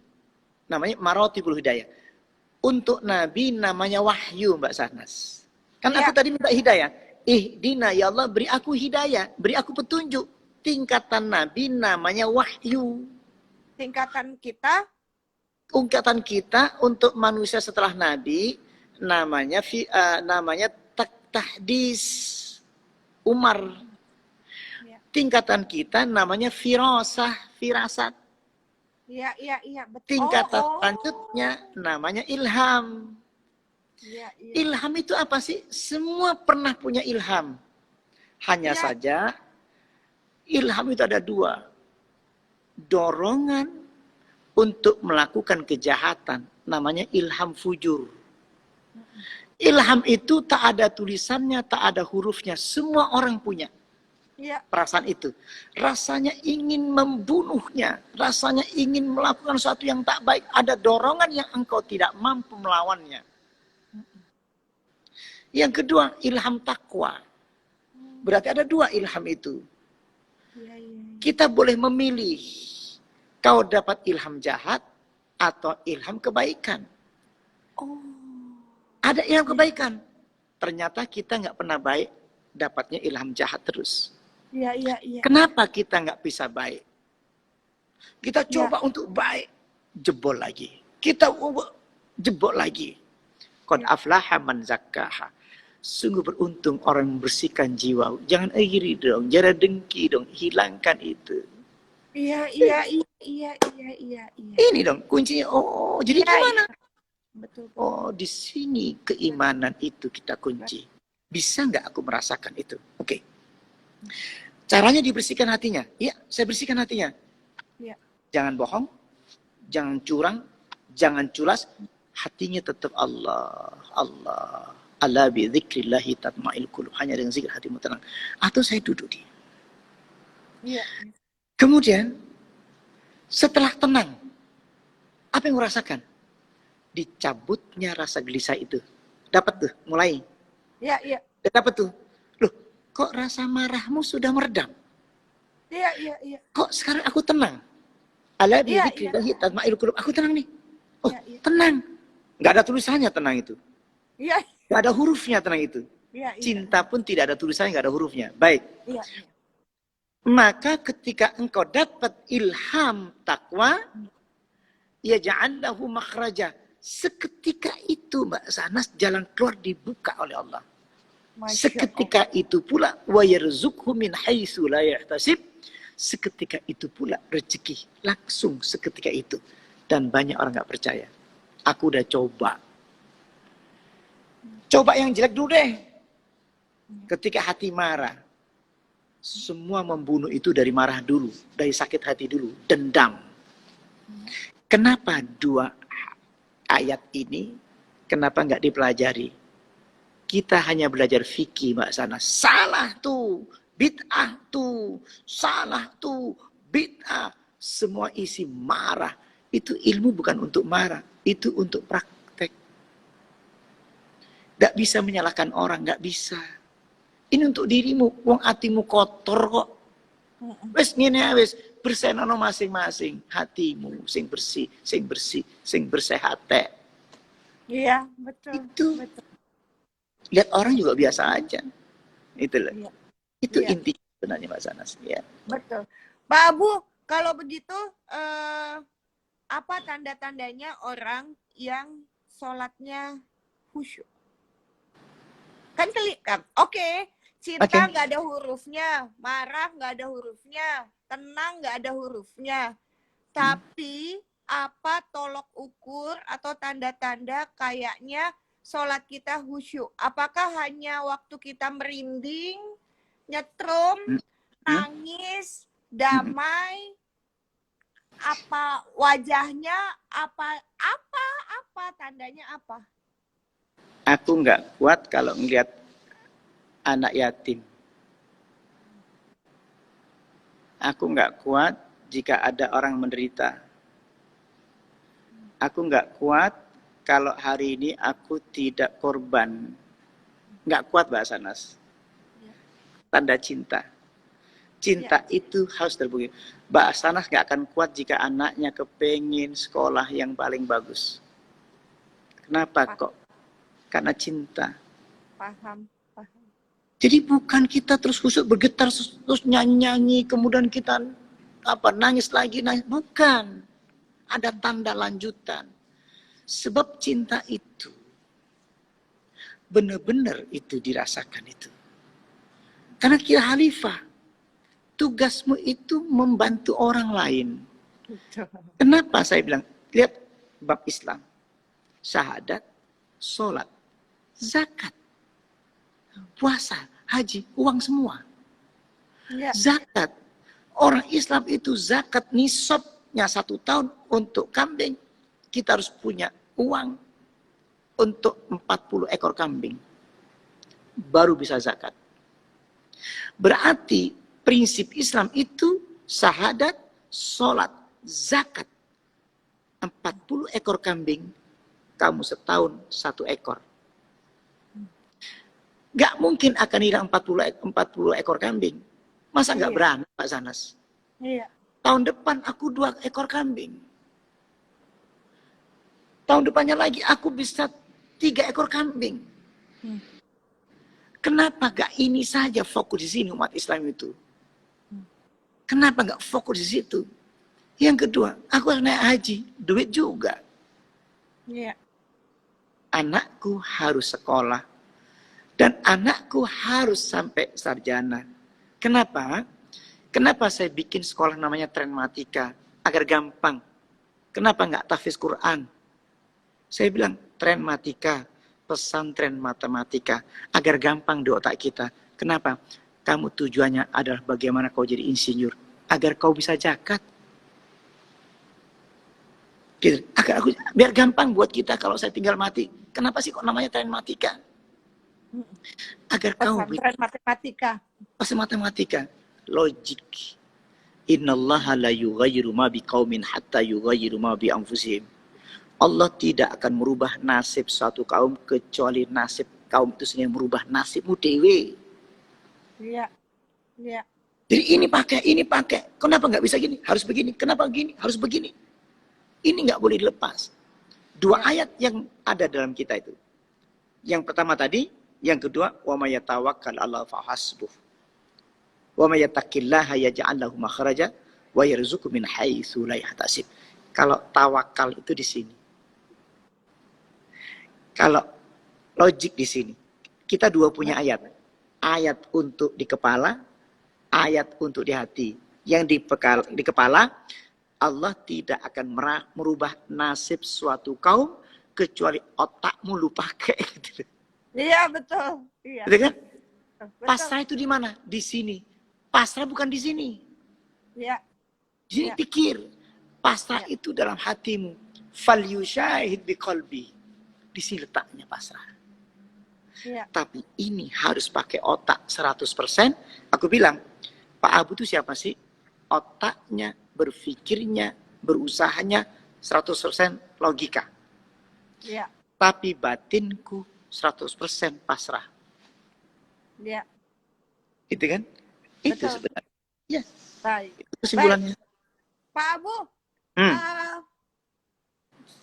S2: namanya marotibul hidayah. Untuk Nabi namanya wahyu, Mbak Sarnas. Kan aku tadi minta hidayah. Ihdina ya Allah, beri aku hidayah, beri aku petunjuk. Tingkatan Nabi namanya wahyu.
S1: Tingkatan kita?
S2: Tingkatan kita untuk manusia setelah Nabi namanya tahdis Umar. Tingkatan kita namanya firasat.
S1: Iya, betul.
S2: Tingkatan selanjutnya namanya ilham. Ilham itu apa sih? Semua pernah punya ilham. Hanya saja ilham itu ada 2. Dorongan untuk melakukan kejahatan. Namanya ilham fujur. Ilham itu tak ada tulisannya, tak ada hurufnya. Semua orang punya. Perasaan itu. Rasanya ingin membunuhnya. Rasanya ingin melakukan sesuatu yang tak baik. Ada dorongan yang engkau tidak mampu melawannya. Yang kedua, ilham takwa. Berarti ada 2 ilham itu. Kita boleh memilih. Kau dapat ilham jahat atau ilham kebaikan. Ada ilham kebaikan. Ternyata kita nggak pernah baik, dapatnya ilham jahat terus. Kenapa kita nggak bisa baik? Kita
S1: Ya.
S2: coba untuk baik, jebol lagi. Kita jebol lagi. Qad aflaha man zakkaha. Sungguh beruntung orang yang membersihkan jiwa. Jangan iri dong, jangan dengki dong, hilangkan itu.
S1: Iya, iya, iya, iya, iya, iya, iya.
S2: Ini dong kuncinya. Oh, jadi
S1: Iya,
S2: gimana?
S1: iya. Betul, betul.
S2: Oh, di sini keimanan itu kita kunci. Bisa nggak aku merasakan itu? Oke. Caranya dibersihkan hatinya. Iya, saya bersihkan hatinya.
S1: Iya.
S2: Jangan bohong, jangan curang, jangan culas. Hatinya tetap Allah, Allah. Ala bi dzikrillahi tatma'il qulub. Hanya dengan zikir hatimu tenang. Atau saya duduk di.
S1: Iya.
S2: Kemudian setelah tenang, apa yang merasakan? Dicabutnya rasa gelisah itu. Dapat tuh, mulai.
S1: Iya, iya.
S2: Dapat tuh. Loh, kok rasa marahmu sudah meredam?
S1: Iya, iya, iya.
S2: Kok sekarang aku tenang? Ala bi
S1: Iya,
S2: dzikrillahi tatma'il qulub. Aku tenang nih. Oh,
S1: Iya, iya.
S2: tenang. Nggak ada tulisannya tenang itu.
S1: Iya,
S2: Nggak ada hurufnya tenang itu.
S1: iya, iya.
S2: Cinta pun tidak ada tulisannya, nggak ada hurufnya. Baik.
S1: Iya.
S2: Maka ketika engkau dapat ilham takwa, ya ja'allahu makhraja. Seketika itu Mbak Sanas jalan keluar dibuka oleh Allah.
S1: Masya
S2: Seketika itu pula wa yarzuqhu min haitsu la yahtasib. Seketika itu pula rezeki langsung seketika itu. Dan banyak orang nggak percaya. Aku udah coba. Coba yang jelek dulu deh. Ketika hati marah. Semua membunuh itu dari marah dulu. Dari sakit hati dulu. Dendam. Kenapa dua ayat ini, kenapa nggak dipelajari? Kita hanya belajar fikih Mbak Sana. Salah tuh. Bid'ah tuh. Salah tuh. Bid'ah. Semua isi marah. Itu ilmu bukan untuk marah. Itu untuk praktek. Nggak bisa menyalahkan orang. Nggak bisa. Ini untuk dirimu. Wong hatimu kotor kok. Wes ngene wes bersenono masing-masing. Hatimu sing bersih, sing bersih, sing bersehate.
S1: Iya, betul.
S2: Itu.
S1: Betul.
S2: Lihat orang juga biasa aja. Itu loh.
S1: Iya.
S2: Itu
S1: Iya.
S2: inti sebenarnya Mbak Sanas. Ya.
S1: Betul. Pak Abu, kalau begitu apa tanda-tandanya orang yang sholatnya khusyuk? Kan oke, cinta
S2: Oke.
S1: nggak ada hurufnya, marah nggak ada hurufnya, tenang nggak ada hurufnya. Tapi apa tolok ukur atau tanda-tanda kayaknya sholat kita khusyuk? Apakah hanya waktu kita merinding, nyetrum, nangis, damai, apa wajahnya, apa tandanya apa?
S2: Aku nggak kuat kalau ngelihat anak yatim. Aku nggak kuat jika ada orang menderita. Aku nggak kuat kalau hari ini aku tidak korban. Nggak kuat Mbak Sanas. Tanda cinta. Cinta itu harus terbukti. Mbak Sanas nggak akan kuat jika anaknya kepengin sekolah yang paling bagus. Kenapa kok? Karena cinta.
S1: Paham.
S2: Jadi bukan kita terus khusyuk bergetar terus nyanyi kemudian kita nangis lagi nangis. Bukan. Ada tanda lanjutan. Sebab cinta itu benar-benar itu dirasakan itu. Karena kita khalifah. Tugasmu itu membantu orang lain. Kenapa saya bilang? Lihat bab Islam. Syahadat, sholat, zakat, puasa, haji, uang semua.
S1: Ya.
S2: Zakat. Orang Islam itu zakat nisabnya 1 tahun untuk kambing. Kita harus punya uang untuk 40 ekor kambing. Baru bisa zakat. Berarti prinsip Islam itu syahadat, sholat, zakat. 40 ekor kambing, kamu setahun 1 ekor. Gak mungkin akan hilang 40 ekor kambing. Masa gak berani Pak Sanas?
S1: Iya.
S2: Tahun depan aku 2 ekor kambing. Tahun depannya lagi aku bisa 3 ekor kambing. Kenapa gak ini saja fokus di sini umat Islam itu? Kenapa gak fokus di situ? Yang kedua, aku harus naik haji, duit juga.
S1: Iya.
S2: Anakku harus sekolah. Dan anakku harus sampai sarjana. Kenapa? Kenapa saya bikin sekolah namanya Trenmatika? Agar gampang. Kenapa nggak tahfiz Quran? Saya bilang Trenmatika, pesantren matematika. Agar gampang di otak kita. Kenapa? Kamu tujuannya adalah bagaimana kau jadi insinyur. Agar kau bisa zakat. Gitu. Biar gampang buat kita kalau saya tinggal mati. Kenapa sih kok namanya Trenmatika? Agar kau
S1: Pesantren matematika.
S2: bisa matematika. Logik. Innallaha la yughayyiru ma biqaumin hatta yughayyiru ma bi anfusihim. Allah tidak akan merubah nasib suatu kaum kecuali nasib kaum itu sendiri merubah nasibmu dewe.
S1: Iya. Iya.
S2: Jadi ini pakai. Kenapa nggak bisa gini? Harus begini. Kenapa gini? Harus begini. Ini nggak boleh dilepas. Dua ayat yang ada dalam kita itu. Yang pertama tadi, yang kedua, wa may yatawakkal 'ala fa hasbuh. Wa may yattaqillaha yaj'al lahu makhraja wa yarzuqhu min haitsu la yahtasib. Kalau tawakal itu di sini. Kalau logik di sini. Kita dua punya ayat. Ayat untuk di kepala, ayat untuk di hati. Yang di kepala, Allah tidak akan merubah nasib suatu kaum kecuali otakmu lu pakai.
S1: Iya, betul. Iya.
S2: Betul kan?
S1: Betul.
S2: Pasrah itu di mana? Di sini. Pasrah bukan di sini.
S1: Iya.
S2: Di sini
S1: Ya.
S2: pikir. Pasrah itu dalam hatimu. Fal yushahid biqalbi. Di sini letaknya pasrah.
S1: Iya.
S2: Tapi ini harus pakai otak 100%. Aku bilang, Pak Abu itu siapa sih? Otaknya, berpikirnya, berusahanya 100% logika.
S1: Iya.
S2: Tapi batinku 100% pasrah.
S1: Iya.
S2: Itu kan? Itu
S1: Betul.
S2: sebenarnya. Ya,
S1: Baik.
S2: itu kesimpulannya.
S1: Pak Abu,
S2: Hmm.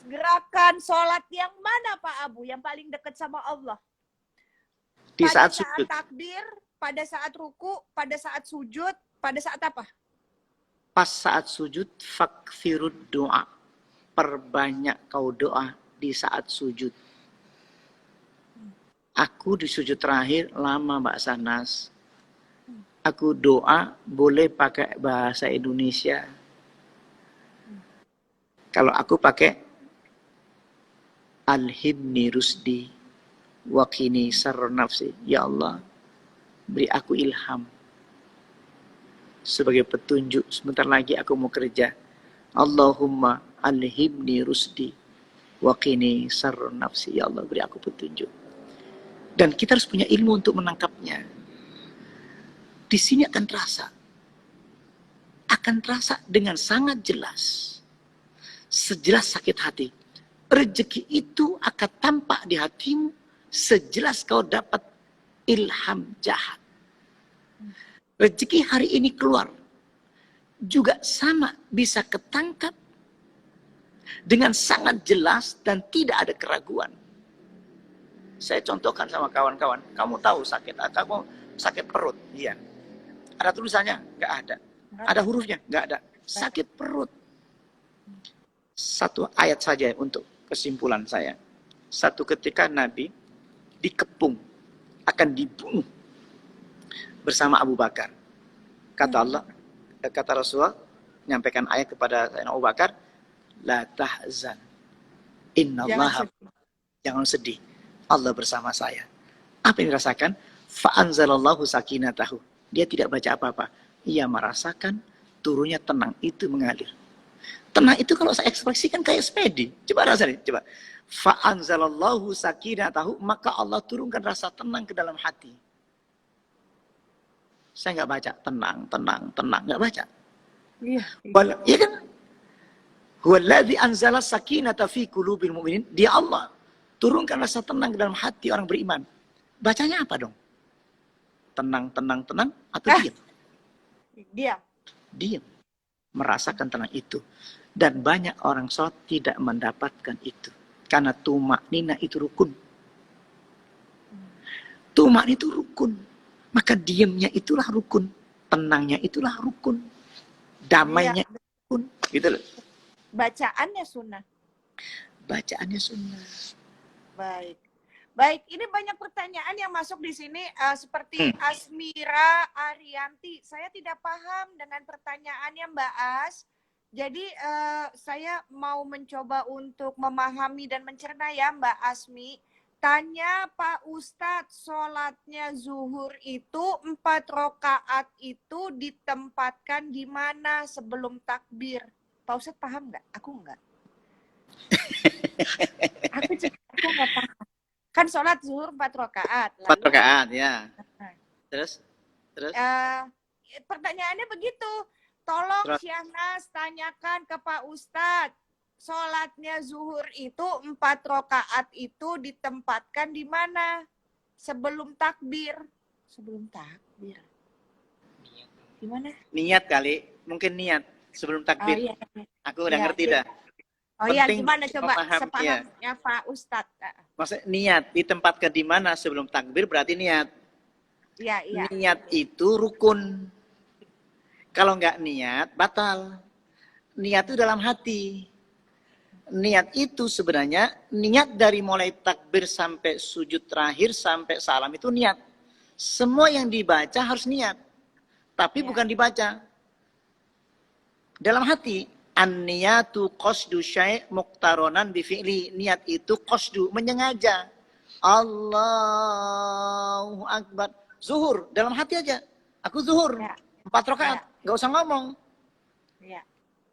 S1: gerakan sholat yang mana Pak Abu yang paling dekat sama Allah?
S2: Di
S1: Pada
S2: saat sujud.
S1: takbir, pada saat ruku, pada saat sujud, pada saat apa?
S2: Pas saat sujud, fakfirud doa. Perbanyak kau doa di saat sujud. Aku di sujud terakhir lama Mbak Sanas. Aku doa boleh pakai bahasa Indonesia. Kalau aku pakai alhimni rusdi waqini sarr nafsi. Ya Allah, beri aku ilham. Sebagai petunjuk, sebentar lagi aku mau kerja. Allahumma alhimni rusdi waqini sarr nafsi. Ya Allah, beri aku petunjuk. Dan kita harus punya ilmu untuk menangkapnya. Di sini akan terasa. Akan terasa dengan sangat jelas. Sejelas sakit hati. Rezeki itu akan tampak di hatimu sejelas kau dapat ilham jahat. Rezeki hari ini keluar. Juga sama bisa ketangkap dengan sangat jelas dan tidak ada keraguan. Saya contohkan sama kawan-kawan. Kamu tahu kamu sakit perut. Iya. Ada tulisannya? Nggak ada. Ada hurufnya? Nggak ada. Sakit perut. Satu ayat saja untuk kesimpulan saya. Satu ketika Nabi dikepung, akan dibunuh bersama Abu Bakar. Kata Allah, kata Rasulullah, menyampaikan ayat kepada Sayyidina Abu Bakar, la tahzan, innallaha, jangan sedih, Allah bersama saya. Apa yang dirasakan? Fa'anzalallahu sakinatahu. Dia tidak baca apa-apa. Ia merasakan turunnya tenang itu mengalir. Tenang itu kalau saya ekspresikan kayak sepedi. Coba rasain, coba. Fa'anzalallahu sakinatahu, maka Allah turunkan rasa tenang ke dalam hati. Saya nggak baca tenang, nggak baca.
S1: Iya.
S2: Ya kan? Huwallazi anzala sakinata fi qulubil mu'minin. Dia Allah turunkan rasa tenang ke dalam hati orang beriman. Bacanya apa dong? Tenang atau diam?
S1: Diam.
S2: Diam. Merasakan tenang itu. Dan banyak orang sholat tidak mendapatkan itu. Karena tumaknina itu rukun. Tumak itu rukun. Maka diamnya itulah rukun. Tenangnya itulah rukun. Damainya rukun. Gitu loh.
S1: Bacaannya sunnah.
S2: Bacaannya sunnah.
S1: Baik. Baik, ini banyak pertanyaan yang masuk di sini seperti Asmira Arianti. Saya tidak paham dengan pertanyaannya Mbak As. Jadi saya mau mencoba untuk memahami dan mencerna ya Mbak Asmi. Tanya Pak Ustadz, sholatnya zuhur itu 4 rakaat itu ditempatkan di mana sebelum takbir? Pak Ustadz paham nggak? Aku nggak. Aku nggak paham. Kan sholat zuhur 4 rakaat.
S2: 4 rakaat ya. Terus?
S1: Pertanyaannya begitu. Tolong Syahnas tanyakan ke Pak Ustadz. Sholatnya zuhur itu 4 rakaat itu ditempatkan di mana? Sebelum takbir. Sebelum takbir. Gimana?
S2: Niat kali. Mungkin niat sebelum takbir.
S1: Oh, iya.
S2: Aku udah ngerti dah.
S1: Oh iya, gimana coba sepahamnya Pak Ustadz?
S2: Maksudnya niat ditempatkan di mana sebelum takbir berarti niat.
S1: Iya.
S2: Niat itu rukun. Kalau nggak niat, batal. Niat itu dalam hati. Niat itu sebenarnya, niat dari mulai takbir sampai sujud terakhir, sampai salam itu niat. Semua yang dibaca harus niat. Tapi bukan dibaca. Dalam hati. An-niyatu qasdu syai' muqtaronan bifi'li. Niat itu qasdu, menyengaja. Allahu Akbar. Zuhur, dalam hati aja. Aku zuhur. 4 rakaat. Nggak usah ngomong.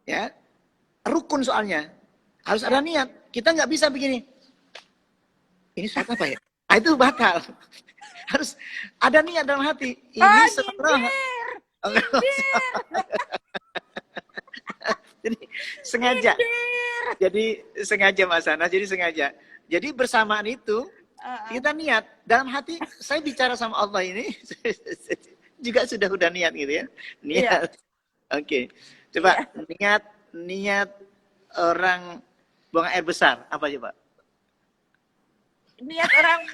S2: Ya. Rukun soalnya. Harus ada niat. Kita nggak bisa begini. Ini sholat apa ya? Itu batal. Harus ada niat dalam hati. Ini setelah. Jadi sengaja. Jadi sengaja Mas Anas. Jadi sengaja. Jadi bersamaan itu kita niat dalam hati. Saya bicara sama Allah ini juga sudah niat gitu ya. Niat. Oke. Coba niat orang buang air besar apa coba? Niat orang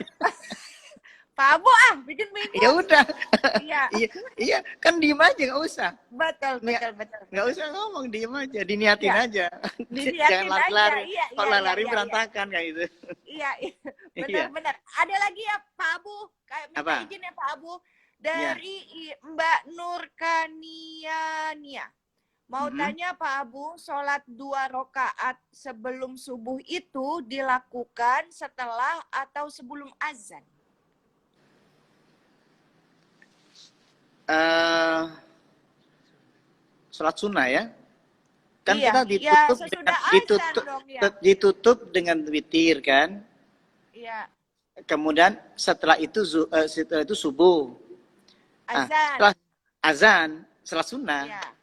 S1: Pak Abu bikin bingung.
S2: Ya udah. Iya, kan diem aja nggak usah.
S1: Betul.
S2: Nggak usah ngomong, diem aja, diniatin aja.
S1: Diniatin
S2: Jangan lari. Kalau lari berantakan kayak gitu.
S1: Iya. Benar. Ada lagi ya Pak Abu, minta izin ya Pak Abu dari Mbak Nurkaniania. Mau tanya Pak Abu, sholat 2 rakaat sebelum subuh itu dilakukan setelah atau sebelum azan?
S2: Sholat sunnah ya, kan kita ditutup dengan witir kan.
S1: Iya.
S2: Kemudian setelah itu subuh. Azan sholat sunnah.
S1: Iya.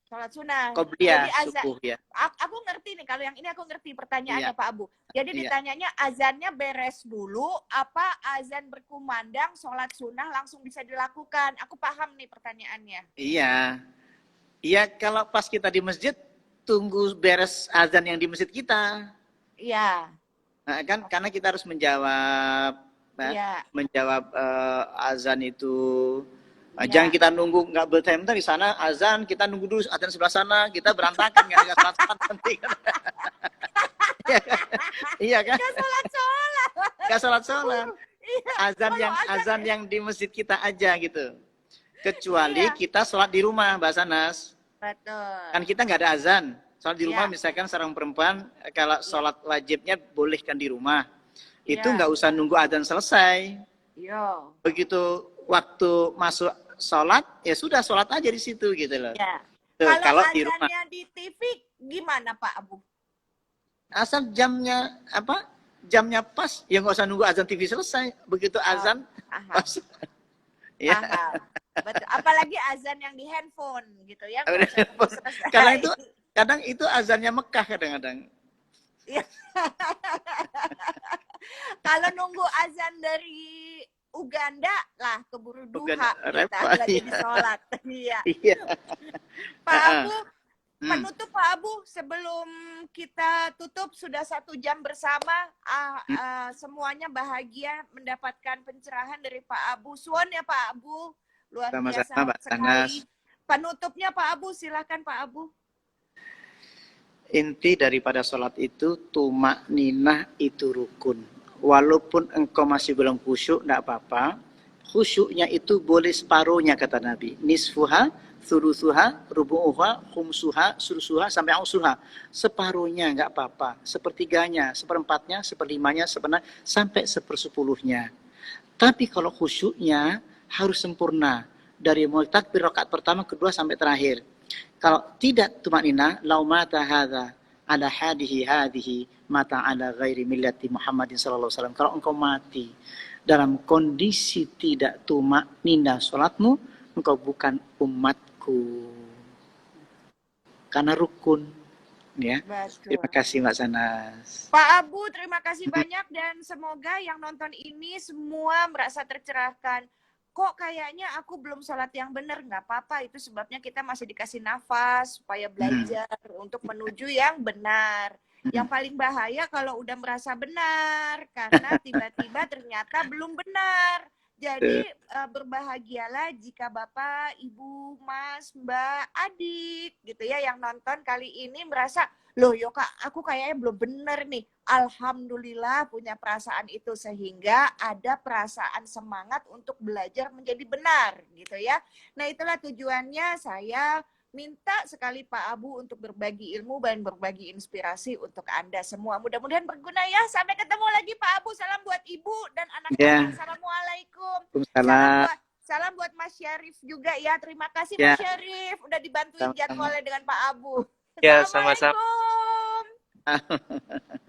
S1: Sholat sunnah.
S2: Qobliyah subuh ya.
S1: Aku ngerti nih, kalau yang ini aku ngerti pertanyaannya Pak Abu. Jadi ditanyanya azannya beres dulu, apa azan berkumandang, sholat sunnah langsung bisa dilakukan? Aku paham nih pertanyaannya.
S2: Iya, kalau pas kita di masjid, tunggu beres azan yang di masjid kita.
S1: Iya.
S2: Nah, kan karena kita harus menjawab azan itu. Jangan kita nunggu, nggak bentar di sana azan, kita nunggu dulu azan sebelah sana, kita berantakan, nggak sholat nanti kan. Iya kan? Nggak sholat. Azan yang di masjid kita aja gitu. Kecuali kita sholat di rumah, Mbak Sanas.
S1: Betul.
S2: Kan kita nggak ada azan. Sholat di rumah misalkan seorang perempuan, kalau sholat wajibnya bolehkan di rumah. Itu nggak usah nunggu azan selesai. Begitu waktu masuk sholat, ya sudah sholat aja di situ gitu loh.
S1: Kalau di rumah. Di TV gimana Pak Abu?
S2: Asal jamnya pas, ya nggak usah nunggu azan TV selesai. Begitu azan, pas. Ya.
S1: Betul. Apalagi azan yang di handphone gitu ya.
S2: Kadang itu azannya Mekah kadang-kadang.
S1: Kalau nunggu azan dari Uganda lah keburu duha kita lagi di sholat. Iya. Pak Abu, penutup Pak Abu, sebelum kita tutup sudah 1 jam bersama, semuanya bahagia mendapatkan pencerahan dari Pak Abu. Suwon ya Pak Abu, luar biasa sekali. Penutupnya Pak Abu, silakan Pak Abu.
S2: Inti daripada sholat itu tumak ninah itu rukun. Walaupun engkau masih belum khusyuk, tidak apa-apa. Khusyuknya itu boleh separuhnya kata Nabi. Nisfuha, thuluthuha, rubu'uha, khumsuha, sursuha, sampai ausuha. Separuhnya nggak apa-apa. Sepertiganya, seperempatnya, seperlimanya, sampai sepersepuluhnya. Tapi kalau khusyuknya harus sempurna. Dari mulai takbir rakaat pertama, kedua, sampai terakhir. Kalau tidak tumanina, lau mata hadha ala hadihi mata ala ghairi millati Muhammadin sallallahu alaihi wasallam. Kalau engkau mati dalam kondisi tidak tumanina salatmu, engkau bukan umatku. Karena rukun, ya.
S1: Betul.
S2: Terima kasih Mbak Sanas.
S1: Pak Abu, terima kasih banyak dan semoga yang nonton ini semua merasa tercerahkan. Kok kayaknya aku belum sholat yang benar? Nggak apa-apa, itu sebabnya kita masih dikasih nafas supaya belajar untuk menuju yang benar. Yang paling bahaya kalau udah merasa benar, karena tiba-tiba ternyata belum benar. Jadi berbahagialah jika Bapak, Ibu, Mas, Mbak, adik gitu ya yang nonton kali ini merasa, loh yo Kak, aku kayaknya belum benar nih. Alhamdulillah punya perasaan itu sehingga ada perasaan semangat untuk belajar menjadi benar gitu ya. Nah itulah tujuannya saya minta sekali Pak Abu untuk berbagi ilmu dan berbagi inspirasi untuk Anda semua. Mudah-mudahan berguna ya. Sampai ketemu lagi Pak Abu. Salam buat Ibu dan anak-anak. Assalamualaikum. Salam buat Mas Syarif juga ya. Terima kasih Mas Syarif udah dibantuin jadwalnya dengan Pak Abu.
S3: Ya, sama-sama.
S1: Assalamualaikum.